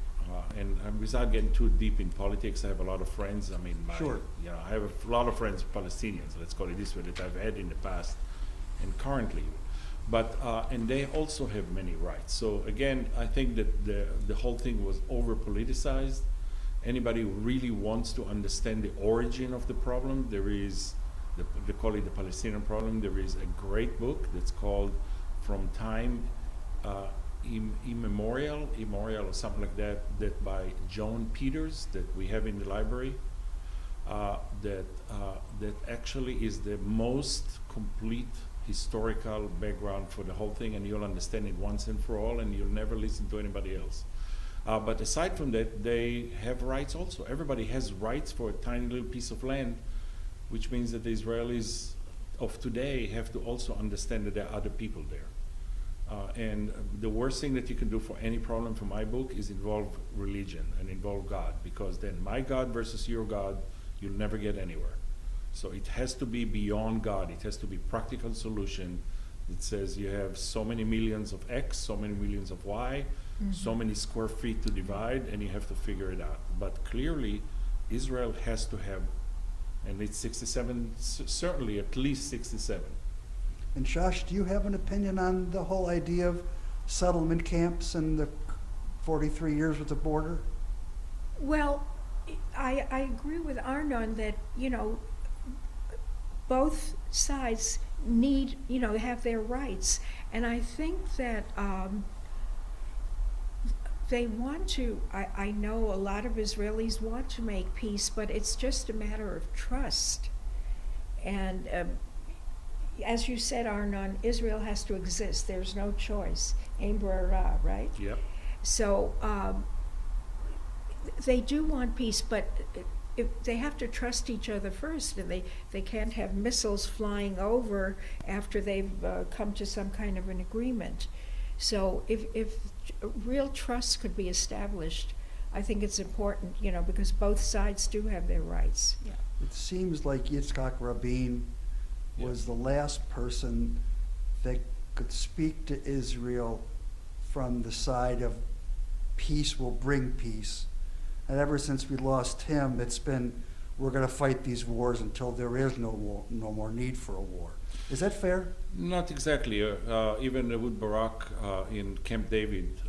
and without getting too deep in politics, I have a lot of friends. I mean, Sure. I have a lot of friends, Palestinians, let's call it this way, that I've had in the past and currently. But and they also have many rights. So again, I think that the whole thing was over politicized. Anybody who really wants to understand the origin of the problem, there is, they call it the Palestinian problem. There is a great book that's called From Time Immemorial or something like that, that by Joan Peters, that we have in the library, that actually is the most complete historical background for the whole thing, and you'll understand it once and for all, and you'll never listen to anybody else. But aside from that, they have rights also. Everybody has rights for a tiny little piece of land, which means that the Israelis of today have to also understand that there are other people there. And the worst thing that you can do for any problem for my book is involve religion and involve God, because then my God versus your God, you'll never get anywhere. So it has to be beyond God. It has to be practical solution that says you have so many millions of X, so many millions of Y, so many square feet to divide, and you have to figure it out. But clearly, Israel has to have, and it's 67, certainly at least 67. And Shosh, do you have an opinion on the whole idea of settlement camps and the 43 years with the border? Well, I agree with Arnon that, both sides need, have their rights. And I think that they want to, I know a lot of Israelis want to make peace, but it's just a matter of trust. And as you said, Arnon, Israel has to exist. There's no choice. Ein brera, right? Yep. So they do want peace, but if they have to trust each other first, and they can't have missiles flying over after they've come to some kind of an agreement. So if real trust could be established, I think it's important, because both sides do have their rights. Yeah. It seems like Yitzhak Rabin was the last person that could speak to Israel from the side of peace will bring peace. And ever since we lost him, it's been, we're going to fight these wars until there is no war, no more need for a war. Is that fair? Not exactly. Even Ehud Barak in Camp David,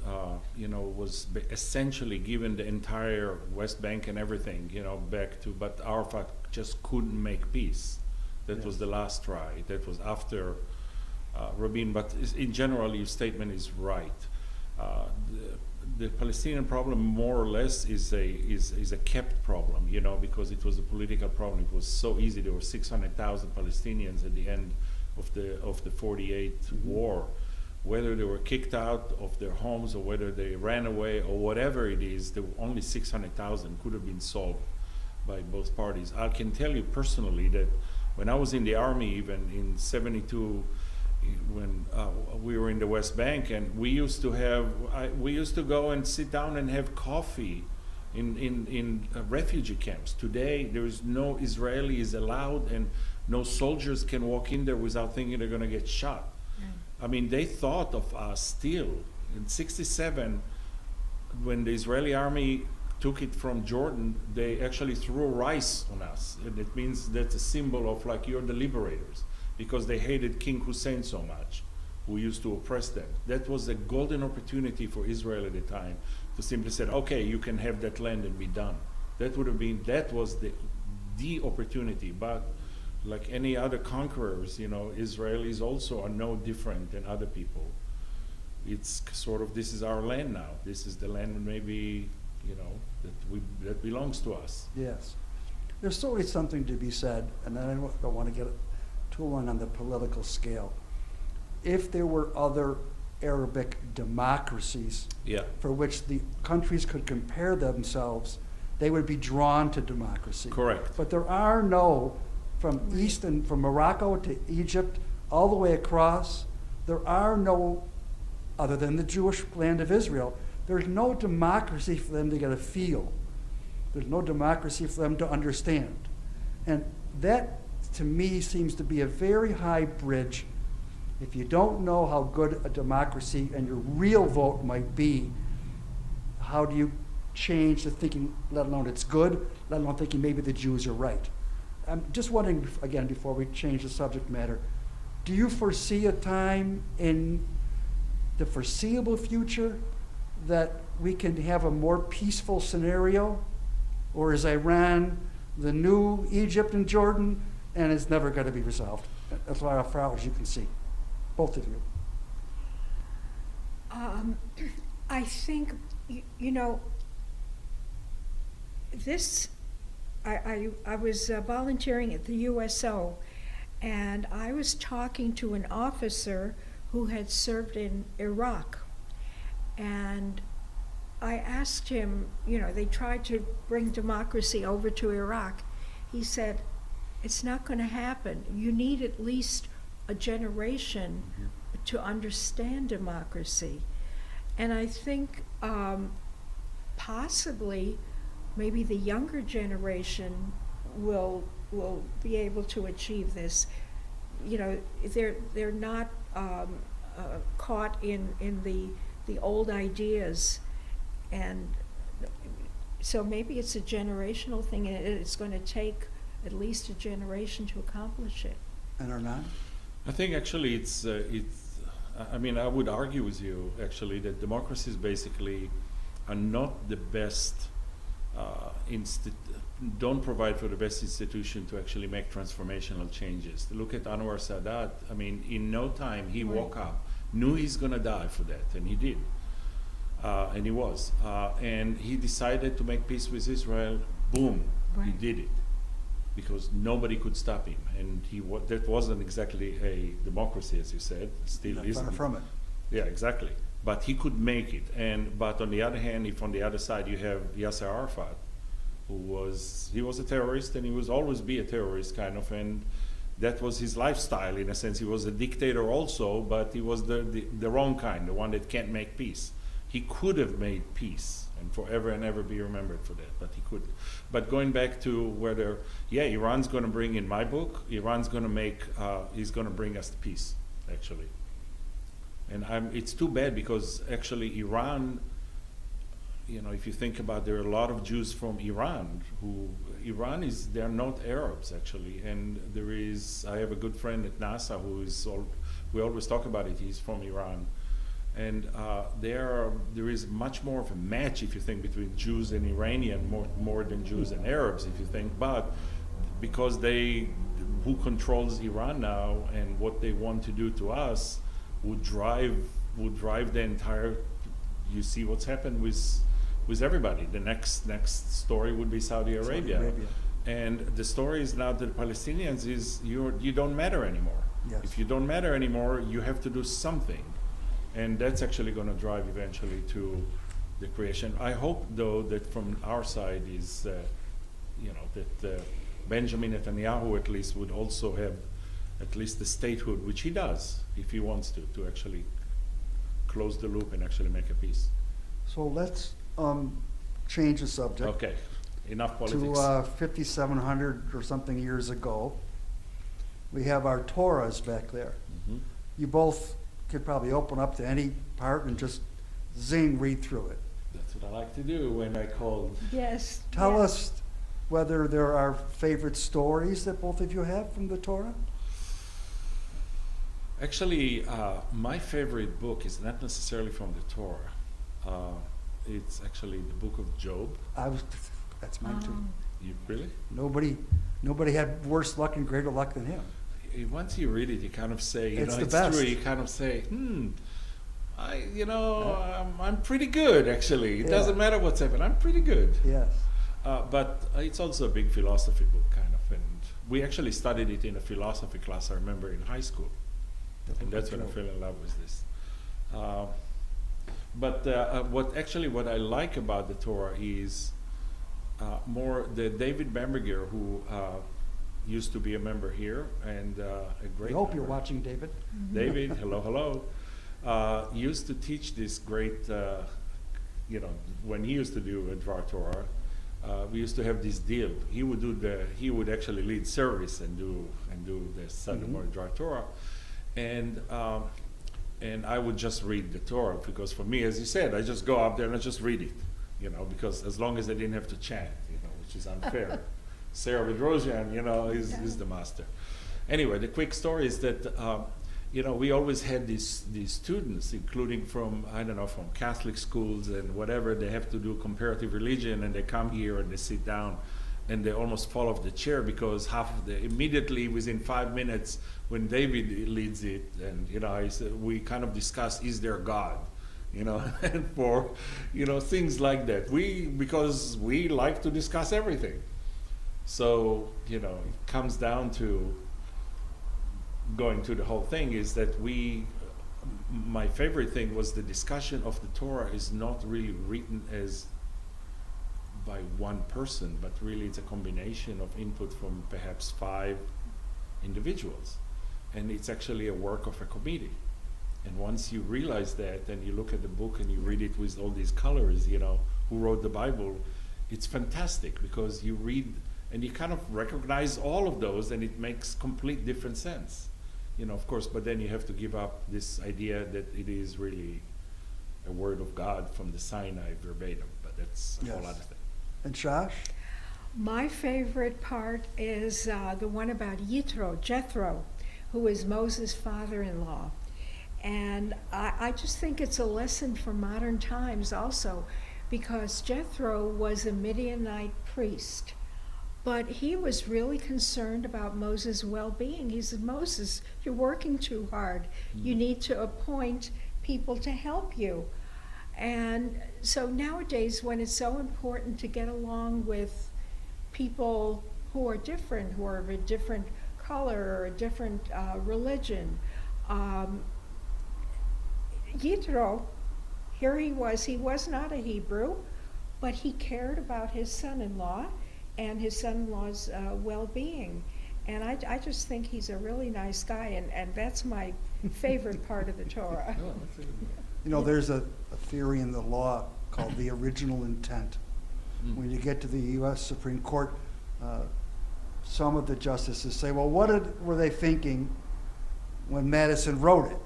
was essentially given the entire West Bank and everything, back to, but Arafat just couldn't make peace. That was the last try. That was after Rabin. But in general, your statement is right. The Palestinian problem, more or less, is a kept problem, because it was a political problem. It was so easy. There were 600,000 Palestinians at the end of the 48 war. Whether they were kicked out of their homes or whether they ran away or whatever it is, there were only 600,000 could have been solved by both parties. I can tell you personally that when I was in the army, even in 72, when we were in the West Bank, and we used to go and sit down and have coffee in refugee camps. Today, there is no Israelis allowed, and no soldiers can walk in there without thinking they're going to get shot. I mean, they thought of us still. In 67, when the Israeli army took it from Jordan, they actually threw rice on us. And it means that's a symbol of like, you're the liberators, because they hated King Hussein so much, who used to oppress them. That was a golden opportunity for Israel at the time to simply say, okay, you can have that land and be done. That was the opportunity. But like any other conquerors, Israelis also are no different than other people. It's sort of, this is our land now. This is the land maybe, that belongs to us. Yes. There's certainly something to be said, and I don't want to get too long on the political scale. If there were other Arabic democracies for which the countries could compare themselves, they would be drawn to democracy. Correct. But there are no, from from Morocco to Egypt, all the way across, there are no, other than the Jewish land of Israel, There's no democracy for them to get a feel. There's no democracy for them to understand. And that, to me, seems to be a very high bridge. If you don't know how good a democracy and your real vote might be, how do you change the thinking, let alone it's good, let alone thinking maybe the Jews are right? I'm just wondering, again, before we change the subject matter, do you foresee a time in the foreseeable future that we can have a more peaceful scenario? Or is Iran the new Egypt and Jordan, and it's never going to be resolved, as far as you can see, both of you? I think, you know, this, I was volunteering at the USO, and I was talking to an officer who had served in Iraq. And I asked him, you know, they tried to bring democracy over to Iraq. He said, it's not going to happen. You need at least a generation to understand democracy. And I think possibly maybe the younger generation will be able to achieve this. You know, they're not caught in the old ideas, and so maybe it's a generational thing, and it's going to take at least a generation to accomplish it. And Arnon? I think actually it's I mean, I would argue with you actually that democracies basically are not the best don't provide for the best institution to actually make transformational changes. Look at Anwar Sadat. I mean, in no time he woke up, knew he's going to die for that, and he did. And he was. And he decided to make peace with Israel. Boom, he did it. Because nobody could stop him. And that wasn't exactly a democracy, as you said. Still isn't. Far from it. Yeah, exactly. But he could make it. But on the other hand, if on the other side you have Yasser Arafat, he was a terrorist, and he will always be a terrorist, kind of, and that was his lifestyle in a sense. He was a dictator also, but he was the wrong kind, the one that can't make peace. He could have made peace and forever and ever be remembered for that, but he couldn't. But going back to whether, Iran's going to bring, in my book, Iran's going to make, he's going to bring us peace, actually. And it's too bad because actually Iran, you know, if you think about, there are a lot of Jews from Iran they're not Arabs actually. And I have a good friend at NASA we always talk about it, he's from Iran. And there is much more of a match, if you think, between Jews and Iranian, more than Jews and Arabs, if you think. But because who controls Iran now and what they want to do to us would drive the entire. You see what's happened with everybody. The next story would be Saudi Arabia. And the story is now that the Palestinians is you don't matter anymore. Yes. If you don't matter anymore, you have to do something. And that's actually going to drive eventually to the creation. I hope, though, that from our side is, that Benjamin Netanyahu at least would also have at least the statehood, which he does, if he wants to actually close the loop and actually make a peace. So let's change the subject. Okay, enough politics. To 5,700 or something years ago, we have our Torahs back there. Mhm. You both could probably open up to any part and just read through it. That's what I like to do when I call. Yes. Tell us whether there are favorite stories that both of you have from the Torah. Actually, my favorite book is not necessarily from the Torah. It's actually the book of Job. That's mine too. You really? Nobody had worse luck and greater luck than him. Once you read it, you kind of say, It's the it's best. true. You kind of say, I'm pretty good actually. It Yeah. doesn't matter what's happened. I'm pretty good. Yes. But it's also a big philosophy book, kind of, and we actually studied it in a philosophy class. I remember in high school, and that's when I fell in love with this. But what I like about the Torah is more the David Bamberger, who used to be a member here and a great. I hope you're member. watching, David. David, hello. Used to teach this great when he used to do a Dvar Torah, we used to have this deal. He would actually lead service and do the Sunday morning Dvar Torah, and I would just read the Torah, because for me, as you said, I just go up there and I just read it, because as long as I didn't have to chant, which is unfair. Sarah Bedrosian, is the master. Anyway, the quick story is that, we always had these students, including from Catholic schools and whatever. They have to do comparative religion, and they come here and they sit down and they almost fall off the chair, because immediately within 5 minutes when David leads it, and we kind of discuss, is there God? And for things like that. Because we like to discuss everything. So, it comes down to going to the whole thing is that my favorite thing was the discussion of the Torah is not really written as by one person, but really it's a combination of input from perhaps 5 individuals. And it's actually a work of a committee. And once you realize that, and you look at the book and you read it with all these colors, who wrote the Bible, it's fantastic, because you read and you kind of recognize all of those, and it makes complete different sense. Of course, but then you have to give up this idea that it is really a word of God from the Sinai verbatim, but that's a whole other thing. And Shosh? My favorite part is the one about Jethro, who is Moses' father-in-law. And I just think it's a lesson for modern times also, because Jethro was a Midianite priest. But he was really concerned about Moses' well-being. He said, Moses, you're working too hard. You need to appoint people to help you. And so nowadays, when it's so important to get along with people who are different, who are of a different color or a different religion, Yitro, here he was not a Hebrew, but he cared about his son-in-law and his son-in-law's well-being. And I just think he's a really nice guy, and that's my favorite part of the Torah. There's a theory in the law called the original intent. When you get to the U.S. Supreme Court, some of the justices say, well, were they thinking when Madison wrote it?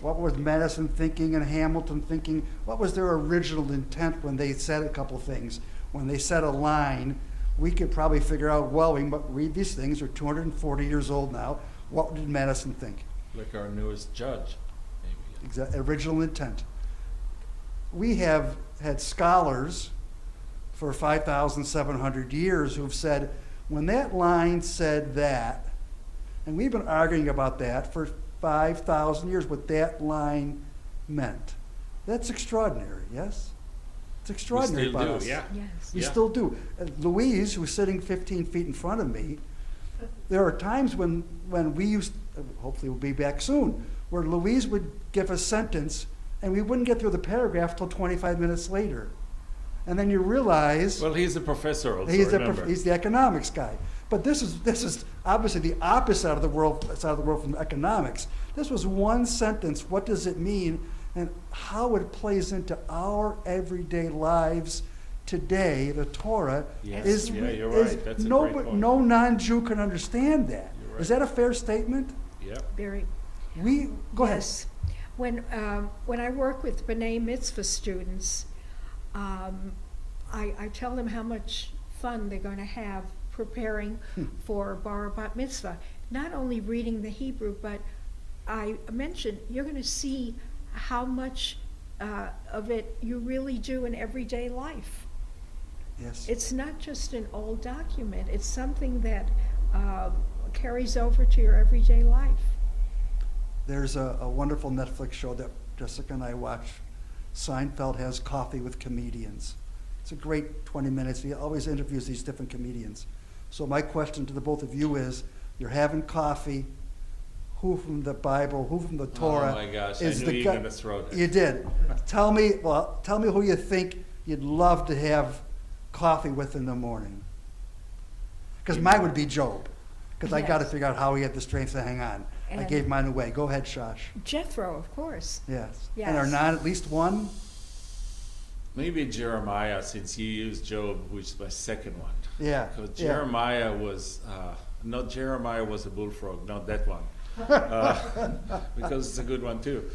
What was Madison thinking and Hamilton thinking? What was their original intent when they said a couple things? When they said a line, we could probably figure out, well, we read these things, they're 240 years old now. What did Madison think? Like our newest judge, maybe. Original intent. We have had scholars for 5,700 years who've said, when that line said that, and we've been arguing about that for 5,000 years, what that line meant. That's extraordinary, yes? It's extraordinary about us. Yeah. Yes. We still do. Louise, who's sitting 15 feet in front of me, there are times when we used, hopefully we'll be back soon, where Louise would give a sentence and we wouldn't get through the paragraph till 25 minutes later. And then you realize... Well, he's a professor also, he's the economics guy. But this is obviously the opposite side of the world from economics. This was one sentence. What does it mean? And how it plays into our everyday lives today, the Torah, is... Yeah, you're right. That's a great point. No non-Jew can understand that. Right. Is that a fair statement? Yeah. Very. Go ahead. Yes. When I work with B'nai Mitzvah students, I tell them how much fun they're going to have preparing for Bar Bat Mitzvah. Not only reading the Hebrew, but I mentioned you're going to see how much of it you really do in everyday life. Yes. It's not just an old document. It's something that carries over to your everyday life. There's a wonderful Netflix show that Jessica and I watch. Seinfeld has Coffee with Comedians. It's a great 20 minutes. He always interviews these different comedians. So my question to the both of you is, you're having coffee, who from the Bible, who from the Torah? Oh my gosh, is I knew the you were going to throw that. You did. Tell me who you think you'd love to have coffee with in the morning. Because mine would be Job. Because I got to figure out how he had the strength to hang on. I gave mine away. Go ahead, Shosh. Jethro, of course. Yes. Yes. And are not at least one? Maybe Jeremiah, since you used Job, which is my second one. Yeah. Because yeah. Jeremiah was, not Jeremiah was a bullfrog, not that one. Because it's a good one too.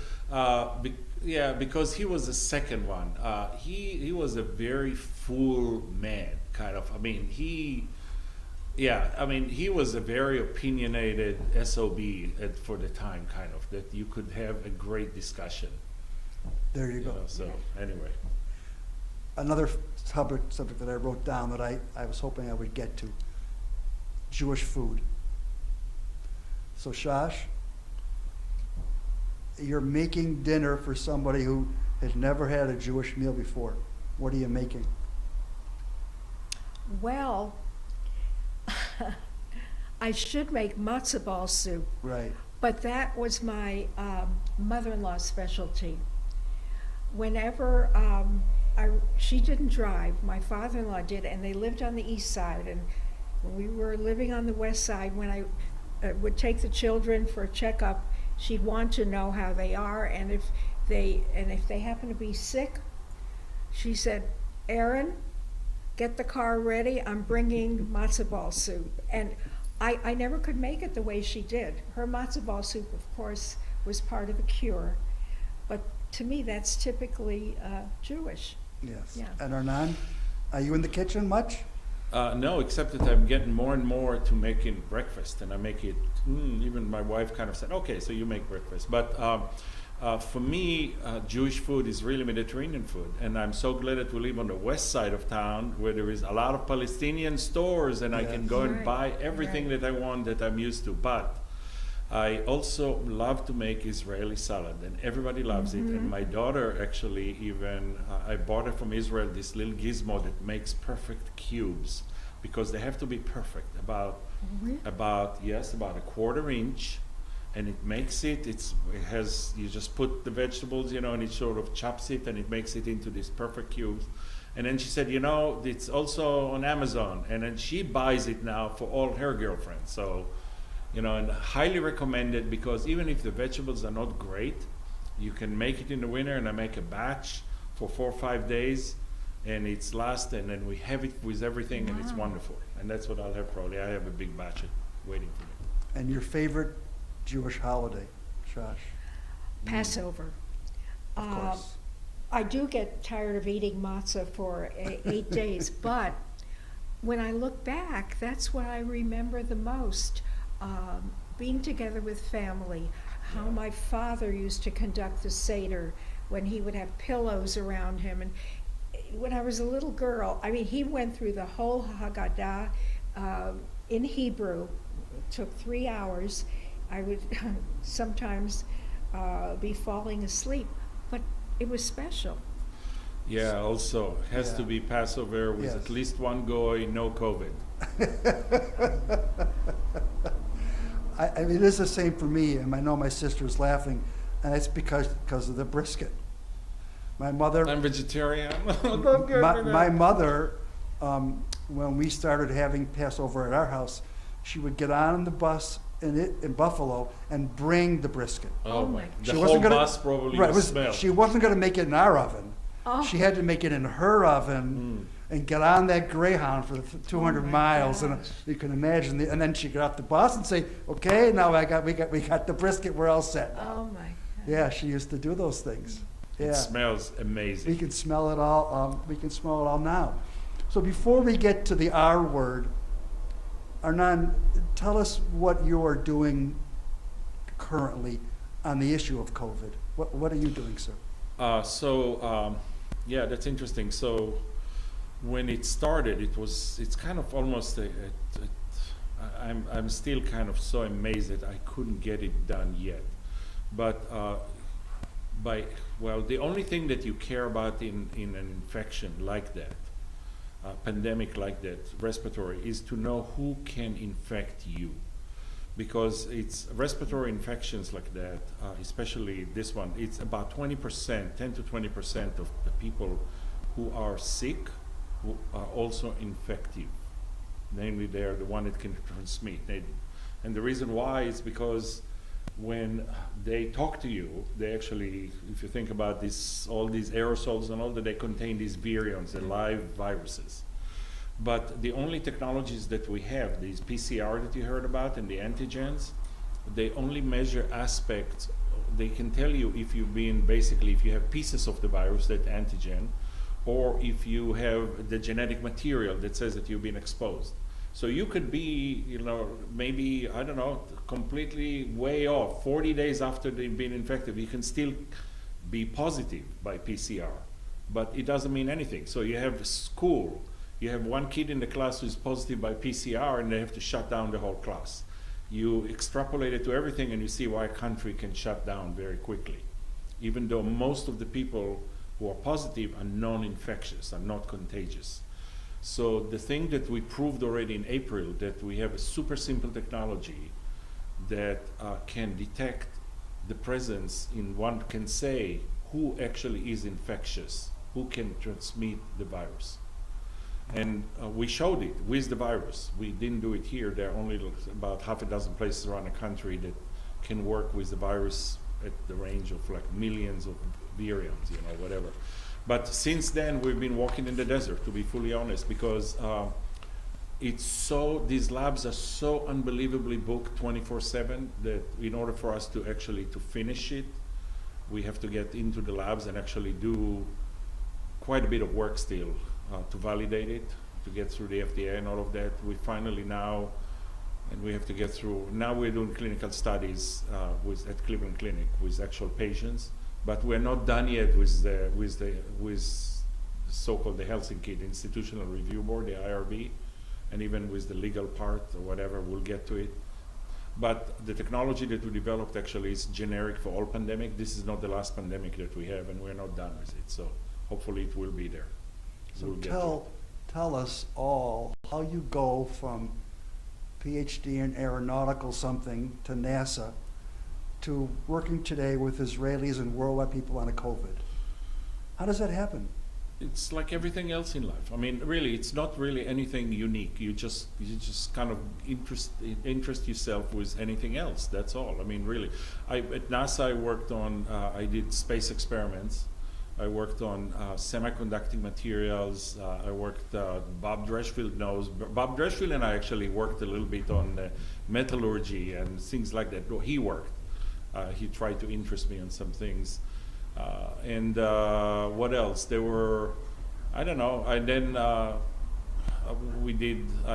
Because he was the second one. He was a very full man, kind of. I mean, he was a very opinionated SOB for the time, kind of, that you could have a great discussion. There you go. So, anyway. Another subject that I wrote down that I was hoping I would get to, Jewish food. So Shosh, you're making dinner for somebody who has never had a Jewish meal before. What are you making? Well, I should make matzo ball soup, Right. but that was my mother-in-law's specialty. Whenever she didn't drive, my father-in-law did, and they lived on the east side. And when we were living on the west side, when I would take the children for a checkup, she'd want to know how they are, and if they happen to be sick, she said, "Aaron, get the car ready. I'm bringing matzo ball soup." And I never could make it the way she did. Her matzo ball soup, of course, was part of the cure, but to me, that's typically Jewish. Yes. Yeah. And Arnon, are you in the kitchen much? No, except that I'm getting more and more to making breakfast, and I make it. Even my wife kind of said, "Okay, so you make breakfast." But for me, Jewish food is really Mediterranean food, and I'm so glad that we live on the west side of town, where there is a lot of Palestinian stores, and I can go and Right, buy everything right. that I want that I'm used to. But I also love to make Israeli salad, and everybody loves it. And my daughter actually even, I bought her from Israel this little gizmo that makes perfect cubes, because they have to be perfect, about a quarter inch, and it makes it. You just put the vegetables, and it sort of chops it, and it makes it into these perfect cubes. And then she said, it's also on Amazon, and then she buys it now for all her girlfriends. So. And highly recommended, because even if the vegetables are not great, you can make it in the winter, and I make a batch for 4 or 5 days, and it's last, and then we have it with everything, and it's Wow. wonderful. And that's what I'll have probably. I have a big batch waiting for me. And your favorite Jewish holiday, Shosh? Passover. Of course. I do get tired of eating matzah for 8 days, but when I look back, that's what I remember the most. Being together with family, how my father used to conduct the Seder when he would have pillows around him. And when I was a little girl, he went through the whole Haggadah in Hebrew. It took 3 hours. I would sometimes be falling asleep, but it was special. Yeah, also has to Yeah. be Passover with Yes. at least one goy, no COVID. It is the same for me, and I know my sister's laughing, and it's because of the brisket. My mother, I'm vegetarian. Don't get me my that. mother, when we started having Passover at our house, she would get on the bus in Buffalo and bring the brisket. Oh my! She The She whole wasn't gonna- bus probably Right, would smell. she wasn't going to make it in our oven. Oh. She had to make it in her oven and get on that Greyhound for the 200 my miles, and gosh. you can imagine. And then she got off the bus and say, "Okay, now we got the brisket. We're all set now." Oh my God. Yeah, she used to do those things. It Yeah, smells amazing. we can smell it all. We can smell it all now. So before we get to the R word, Arnon, tell us what you are doing currently on the issue of COVID. What are you doing, sir? Yeah, that's interesting. So when it started, it's kind of almost I'm still kind of so amazed that I couldn't get it done yet. But the only thing that you care about in an infection like that, pandemic like that, respiratory, is to know who can infect you. Because it's respiratory infections like that, especially this one, it's about 20%, 10 to 20% of the people who are sick who are also infective. Namely, they're the one that can transmit. And the reason why is because when they talk to you, they actually, if you think about this, all these aerosols and all that, they contain these virions, the live viruses. But the only technologies that we have, these PCR that you heard about and the antigens, they only measure aspects. They can tell you if you've been, basically, if you have pieces of the virus, that antigen, or if you have the genetic material that says that you've been exposed. So you could be, maybe, I don't know, completely way off. 40 days after they've been infected, you can still be positive by PCR, but it doesn't mean anything. So you have school, you have one kid in the class who's positive by PCR, and they have to shut down the whole class. You extrapolate it to everything, and you see why a country can shut down very quickly, even though most of the people who are positive are non-infectious, are not contagious. So the thing that we proved already in April, that we have a super simple technology that can detect the presence in, one can say, who actually is infectious, who can transmit the virus. And we showed it with the virus. We didn't do it here. There are only about half a dozen places around the country that can work with the virus at the range of like millions of virions, whatever. But since then, we've been walking in the desert, to be fully honest, because these labs are so unbelievably booked 24/7 that in order for us to actually to finish it, we have to get into the labs and actually do quite a bit of work still to validate it, to get through the FDA and all of that. We finally now, and we have to get through, now we're doing clinical studies at Cleveland Clinic with actual patients. But we're not done yet with so-called the Helsinki, the Institutional Review Board, the IRB, and even with the legal part or whatever, we'll get to it. But the technology that we developed actually is generic for all pandemic. This is not the last pandemic that we have, and we're not done with it. So hopefully it will be there. So We'll tell us all how you go from PhD in aeronautical something to NASA to working today with Israelis and worldwide people on a COVID. How does that happen? It's like everything else in life. I mean, really, it's not really anything unique. You just kind of interest yourself with anything else. That's all. I mean, really. At NASA, I worked on, I did space experiments. I worked on semiconducting materials. I worked, Bob Dreschfield knows. Bob Dreschfield and I actually worked a little bit on metallurgy and things like that. Well, he worked. He tried to interest me on some things. And what else? There were, I don't know. I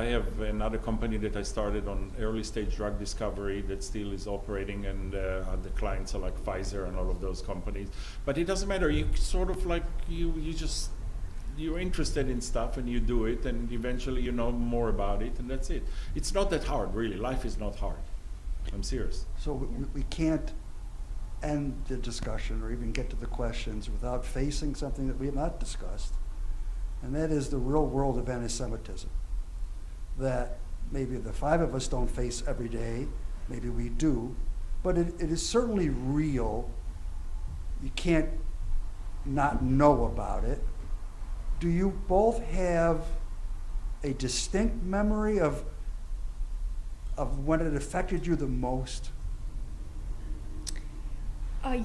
have another company that I started on early stage drug discovery that still is operating, and the clients are like Pfizer and all of those companies. But it doesn't matter. You sort of like, you're interested in stuff and you do it, and eventually you know more about it, and that's it. It's not that hard, really. Life is not hard. I'm serious. So we can't end the discussion or even get to the questions without facing something that we have not discussed, and that is the real world of anti-Semitism that maybe the five of us don't face every day, maybe we do, but it is certainly real. You can't not know about it. Do you both have a distinct memory of when it affected you the most?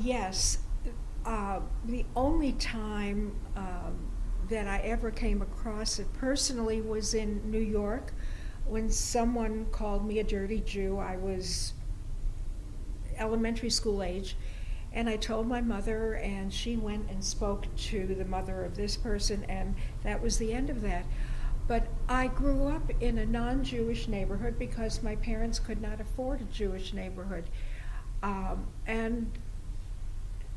Yes. The only time that I ever came across it personally was in New York when someone called me a dirty Jew. I was elementary school age, and I told my mother, and she went and spoke to the mother of this person, and that was the end of that. But I grew up in a non-Jewish neighborhood because my parents could not afford a Jewish neighborhood. And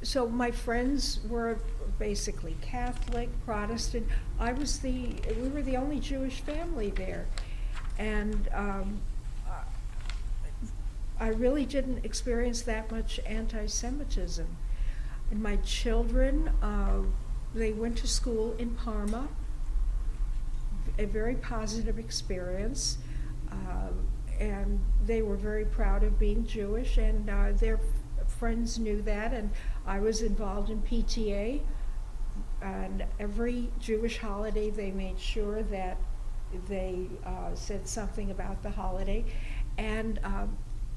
so my friends were basically Catholic, Protestant. We were the only Jewish family there. And I really didn't experience that much anti-Semitism. And my children, they went to school in Parma, a very positive experience, and they were very proud of being Jewish, and their friends knew that, and I was involved in PTA, and every Jewish holiday they made sure that they said something about the holiday, and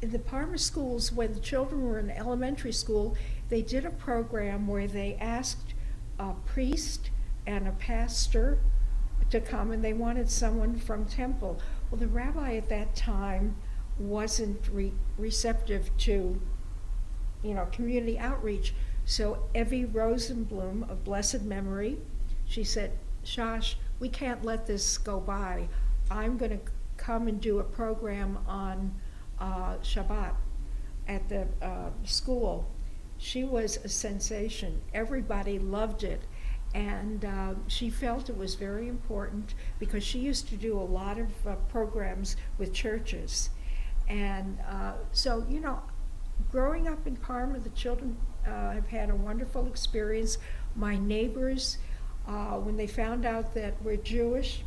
in the Parma schools, when the children were in elementary school, they did a program where they asked a priest and a pastor to come, and they wanted someone from temple. Well, the rabbi at that time wasn't receptive to, community outreach. So Evie Rosenblum of blessed memory, she said, Shosh, we can't let this go by. I'm going to come and do a program on Shabbat at the school. She was a sensation. Everybody loved it. And she felt it was very important because she used to do a lot of programs with churches. And so, growing up in Parma, the children have had a wonderful experience. My neighbors, when they found out that we're Jewish,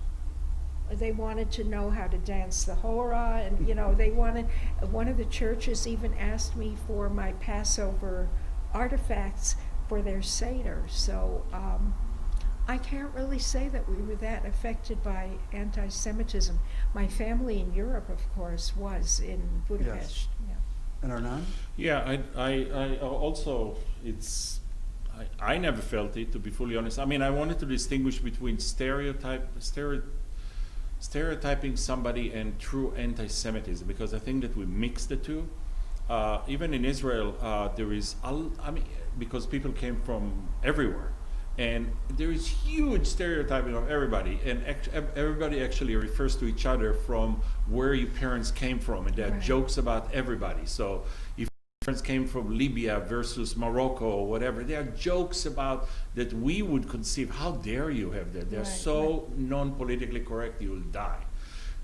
they wanted to know how to dance the hora, and they wanted. One of the churches even asked me for my Passover artifacts for their Seder. So I can't really say that we were that affected by anti-Semitism. My family in Europe, of course, was in Budapest. Yes. And Arnon? Yeah, I also, I never felt it, to be fully honest. I mean, I wanted to distinguish between stereotyping somebody and true anti-Semitism, because I think that we mix the two. Even in Israel, there is, because people came from everywhere, and there is huge stereotyping of everybody, and everybody actually refers to each other from where your parents came from, and there are Right. jokes about everybody. So if your parents came from Libya versus Morocco or whatever, there are jokes about that we would conceive, how dare you have that? They're Right, so non-politically correct, you'll die.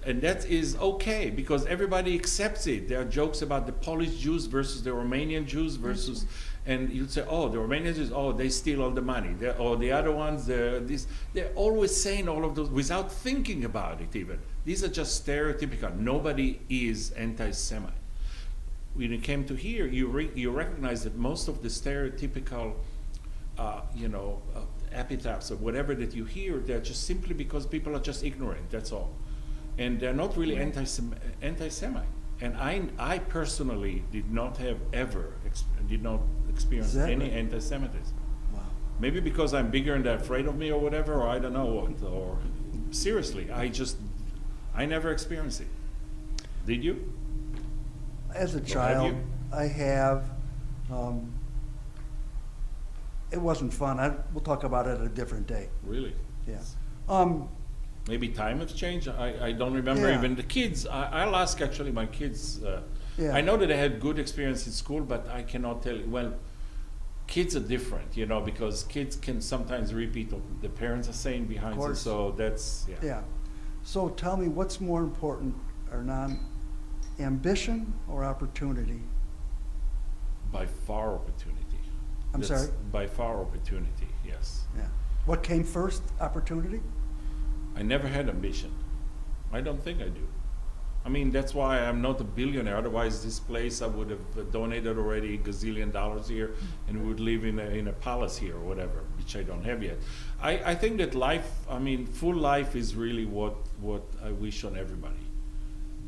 And that is okay, because everybody accepts it. There are jokes about the Polish Jews versus the Romanian Jews versus, and you'd say, oh, the Romanian Jews, oh, they steal all the money. Or the other ones, they're always saying all of those without thinking about it even. These are just stereotypical. Nobody is anti-Semite. When it came to here, you recognize that most of the stereotypical, epitaphs or whatever that you hear, they're just simply because people are just ignorant, that's all. And they're not really Right. anti-Semite. And I personally did not experience Is that any right? anti-Semitism. Wow. Maybe because I'm bigger and they're afraid of me or whatever, or I don't know what. Or seriously, I never experienced it. Did you? As a have child, you? I have. It wasn't fun. We'll talk about it a different day. Really? Yeah. Maybe time has changed. I don't remember Yeah. even the kids. I'll ask actually my kids. Yeah. I know that I had good experience in school, but I cannot tell you. Well, kids are different, because kids can sometimes repeat what the parents are saying behind it. course. So that's, yeah. Yeah. So tell me, what's more important, Arnon, ambition or opportunity? By far opportunity. I'm That's sorry? By far opportunity, yes. Yeah. What came first, opportunity? I never had ambition. I don't think I do. I mean, that's why I'm not a billionaire. Otherwise, this place I would have donated already $1 gazillion here, and would live in a palace here or whatever, which I don't have yet. I think that life, full life is really what I wish on everybody.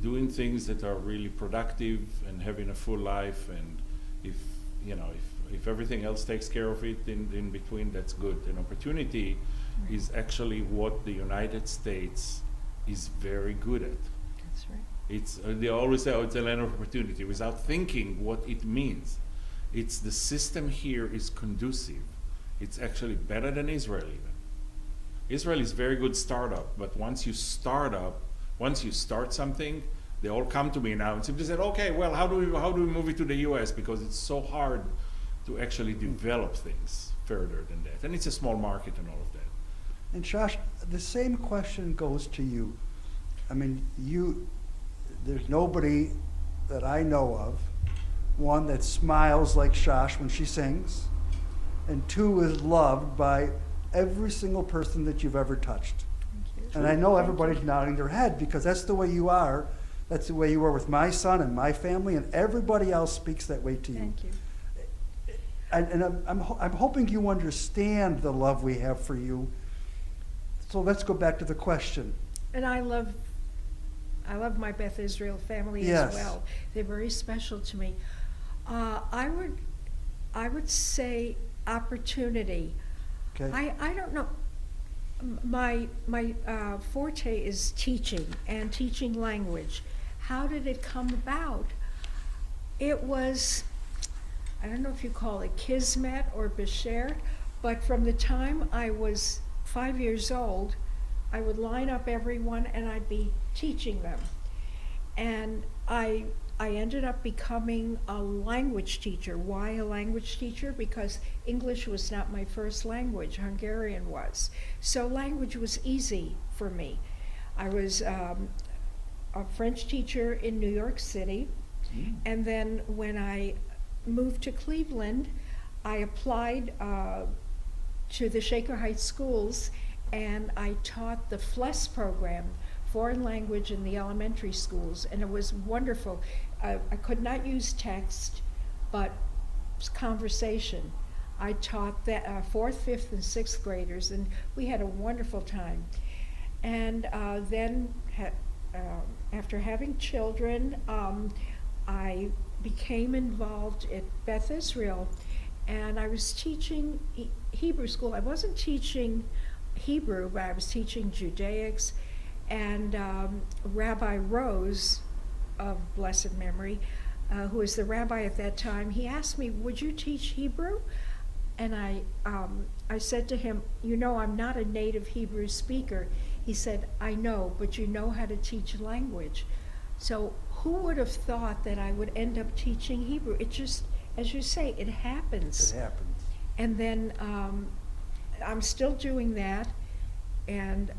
Doing things that are really productive and having a full life, and if everything else takes care of it in between, that's good. And opportunity is actually what the United States is very good at. That's right. They always say, oh, it's a land of opportunity, without thinking what it means. It's the system here is conducive. It's actually better than Israel even. Israel is very good startup, but once you start something, they all come to me now and simply said, okay, well, how do we move it to the US? Because it's so hard to actually develop things further than that. And it's a small market and all of that. And Shosh, the same question goes to you. There's nobody that I know of, one, that smiles like Shosh when she sings, and two, is loved by every single person that you've ever touched. Thank you. And I know everybody's nodding their head because that's the way you are. That's the way you are with my son and my family, and everybody else speaks that way to you. Thank you. And I'm hoping you understand the love we have for you. So let's go back to the question. And I love I love my Beth Israel family Yes. as well. They're very special to me. I would say opportunity. Okay. I don't know. My forte is teaching and teaching language. How did it come about? It was, I don't know if you call it kismet or besher, but from the time I was 5 years old, I would line up everyone and I'd be teaching them. And I ended up becoming a language teacher. Why a language teacher? Because English was not my first language, Hungarian was. So language was easy for me. I was a French teacher in New York City, and then when I moved to Cleveland, I applied to the Shaker Heights schools, and I taught the FLES program, foreign language in the elementary schools, and it was wonderful. I could not use text, but conversation. I taught the 4th, 5th, and 6th graders, and we had a wonderful time. And then, after having children, I became involved at Beth Israel, and I was teaching Hebrew school. I wasn't teaching Hebrew, but I was teaching Judaics, and Rabbi Rose, of blessed memory, who was the rabbi at that time, he asked me, would you teach Hebrew? And I said to him, you know, I'm not a native Hebrew speaker. He said, I know, but you know how to teach language. So who would have thought that I would end up teaching Hebrew? It just, as you say, it happens. It happens. And then I'm still doing that, and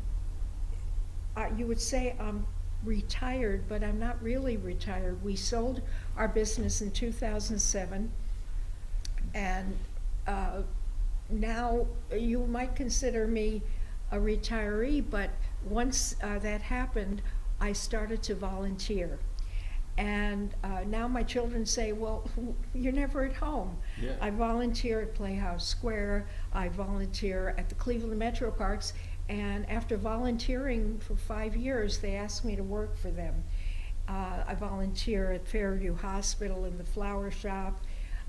you would say I'm retired, but I'm not really retired. We sold our business in 2007, and now you might consider me a retiree, but once that happened, I started to volunteer. And now my children say, well, you're never at home. Yeah. I volunteer at Playhouse Square, I volunteer at the Cleveland Metro Parks, and after volunteering for 5 years, they asked me to work for them. I volunteer at Fairview Hospital in the flower shop.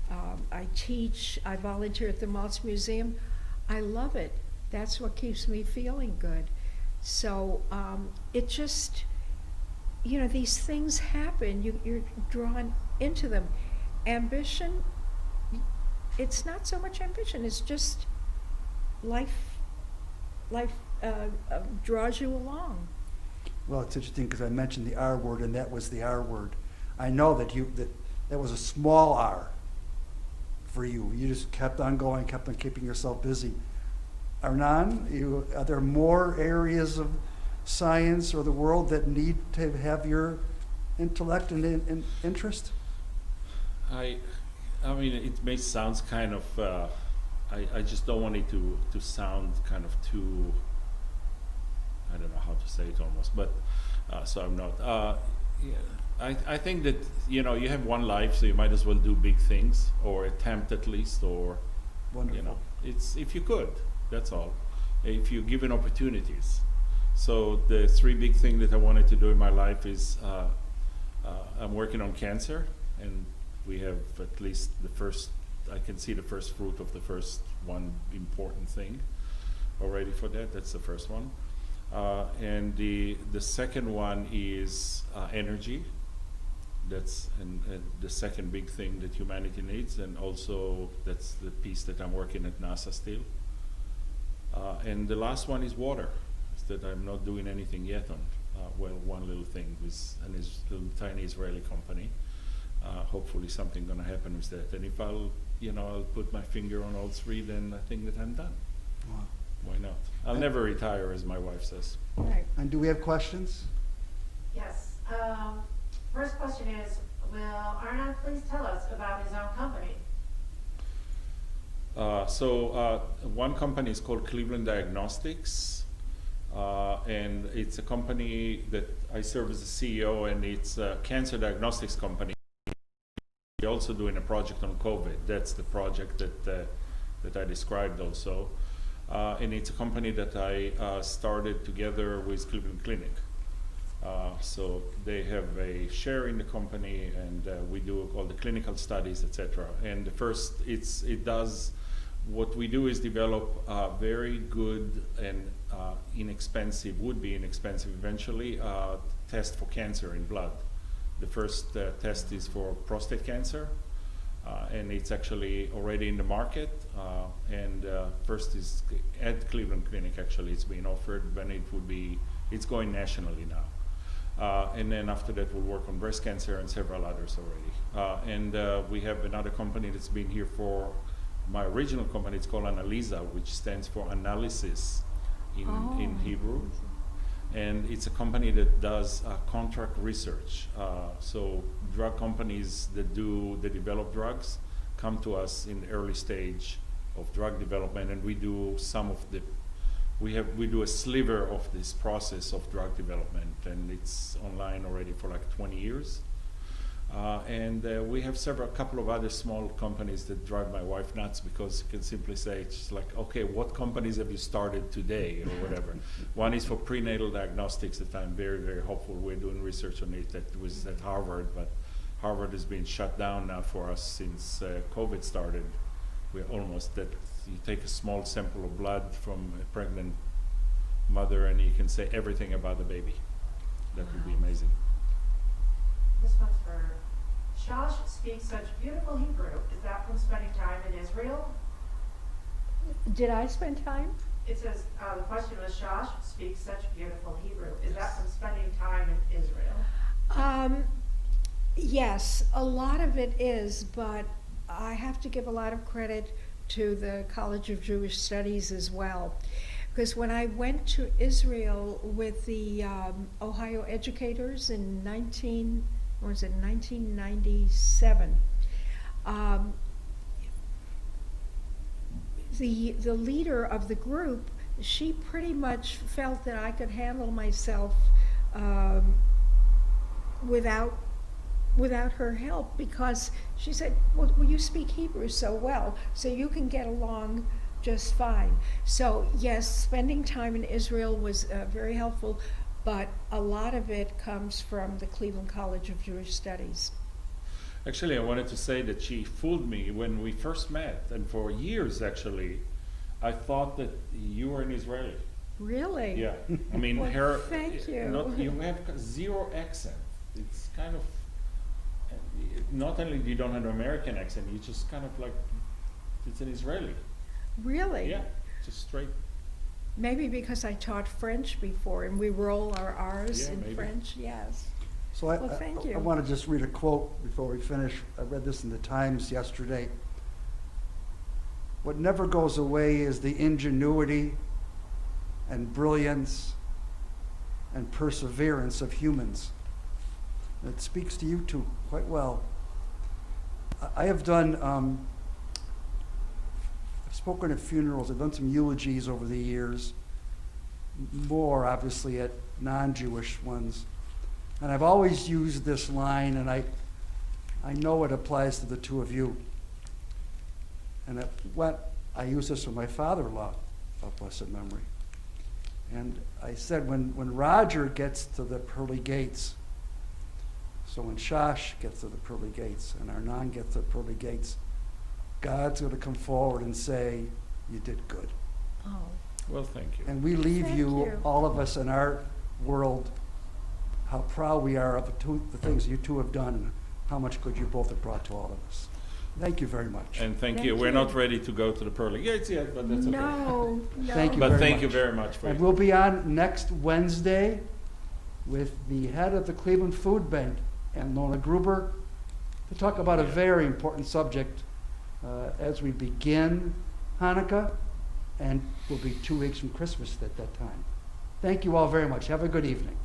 I teach, I volunteer at the Maltz Museum. I love it. That's what keeps me feeling good. So it just, you know, these things happen. You're drawn into them. Ambition, it's not so much ambition, it's just life draws you along. Well, it's interesting because I mentioned the R word, and that was the R word. I know that that was a small R for you. You just kept on going, kept on keeping yourself busy. Arnon, are there more areas of science or the world that need to have your intellect and interest? I mean, it may sound kind of, I just don't want it to sound kind of too, I don't know how to say it almost, but so I'm not. Yeah, I think that, you know, you have one life, so you might as well do big things, or attempt at least, or, Wonderful. you know, it's, if you could, that's all, if you're given opportunities. So the 3 big things that I wanted to do in my life is, I'm working on cancer, and we have at least I can see the first fruit of the first one important thing already for that. That's the first one. And the second one is energy. That's the second big thing that humanity needs, and also that's the piece that I'm working at NASA still. And the last one is water, that I'm not doing anything yet on. Well, one little thing with little tiny Israeli company. Hopefully something gonna happen with that. And if I'll put my finger on all 3, then I think that I'm done. Wow. Why not? I'll never retire, as my wife says. Right. And do we have questions? Yes. First question is, will Arnon please tell us about his own company? One company is called Cleveland Diagnostics, and it's a company that I serve as the CEO, and it's a cancer diagnostics company. We're also doing a project on COVID. That's the project that I described also. And it's a company that I started together with Cleveland Clinic. So they have a share in the company, and we do all the clinical studies, etc. And the first, what we do is develop very good and would be inexpensive eventually, test for cancer in blood. The first test is for prostate cancer, and it's actually already in the market. First is at Cleveland Clinic, actually, it's being offered, but it's going nationally now. And then after that, we'll work on breast cancer and several others already. We have another company that's been here for my original company. It's called Analysa, which stands for analysis in Hebrew. And it's a company that does contract research. So drug companies that develop drugs come to us in the early stage of drug development, and we do we do a sliver of this process of drug development, and it's online already for like 20 years. We have a couple of other small companies that drive my wife nuts, because you can simply say, it's just like, okay, what companies have you started today or whatever. One is for prenatal diagnostics that I'm very, very hopeful. We're doing research on it that was at Harvard, but Harvard has been shut down now for us since COVID started. You take a small sample of blood from a pregnant mother and you can say everything about the baby. That would be amazing. This one's for Shosh speaks such beautiful Hebrew. Is that from spending time in Israel? Did I spend time? It says, the question was, Shosh speaks such beautiful Hebrew. Is that from spending time in Israel? Yes, a lot of it is, but I have to give a lot of credit to the College of Jewish Studies as well. Because when I went to Israel with the Ohio educators in 1997, the leader of the group, she pretty much felt that I could handle myself without her help, because she said, well, you speak Hebrew so well, so you can get along just fine. So yes, spending time in Israel was very helpful, but a lot of it comes from the Cleveland College of Jewish Studies. Actually, I wanted to say that she fooled me when we first met, and for years actually, I thought that you were an Israeli. Really? Yeah, I mean, Well, thank you. You have zero accent. It's kind of, not only you don't have an American accent, you just kind of like, it's an Israeli. Really? Yeah, just straight. Maybe because I taught French before and we roll our R's Yeah, in maybe. French, yes. So Well, thank you. I want to just read a quote before we finish. I read this in the Times yesterday. What never goes away is the ingenuity and brilliance and perseverance of humans. It speaks to you two quite well. I have done, I've spoken at funerals, I've done some eulogies over the years, more obviously at non-Jewish ones. And I've always used this line, and I know it applies to the two of you. And I used this with my father-in-law, of blessed memory. And I said, when Roger gets to the pearly gates, so when Shosh gets to the pearly gates and Arnon gets to the pearly gates, God's going to come forward and say, you did good. Oh, Well, thank you. And we leave Thank you, you. all of us in our world, how proud we are of the things you two have done and how much good you both have brought to all of us. Thank you very much. And thank you. Thank We're you. not ready to go to the pearly gates yet, but that's okay. no. Thank you But very thank much. you very much for And it. we'll be on next Wednesday with the head of the Cleveland Food Bank, and Lona Gruber, to talk about a very important subject as we begin Hanukkah, and we'll be 2 weeks from Christmas at that time. Thank you all very much. Have a good evening.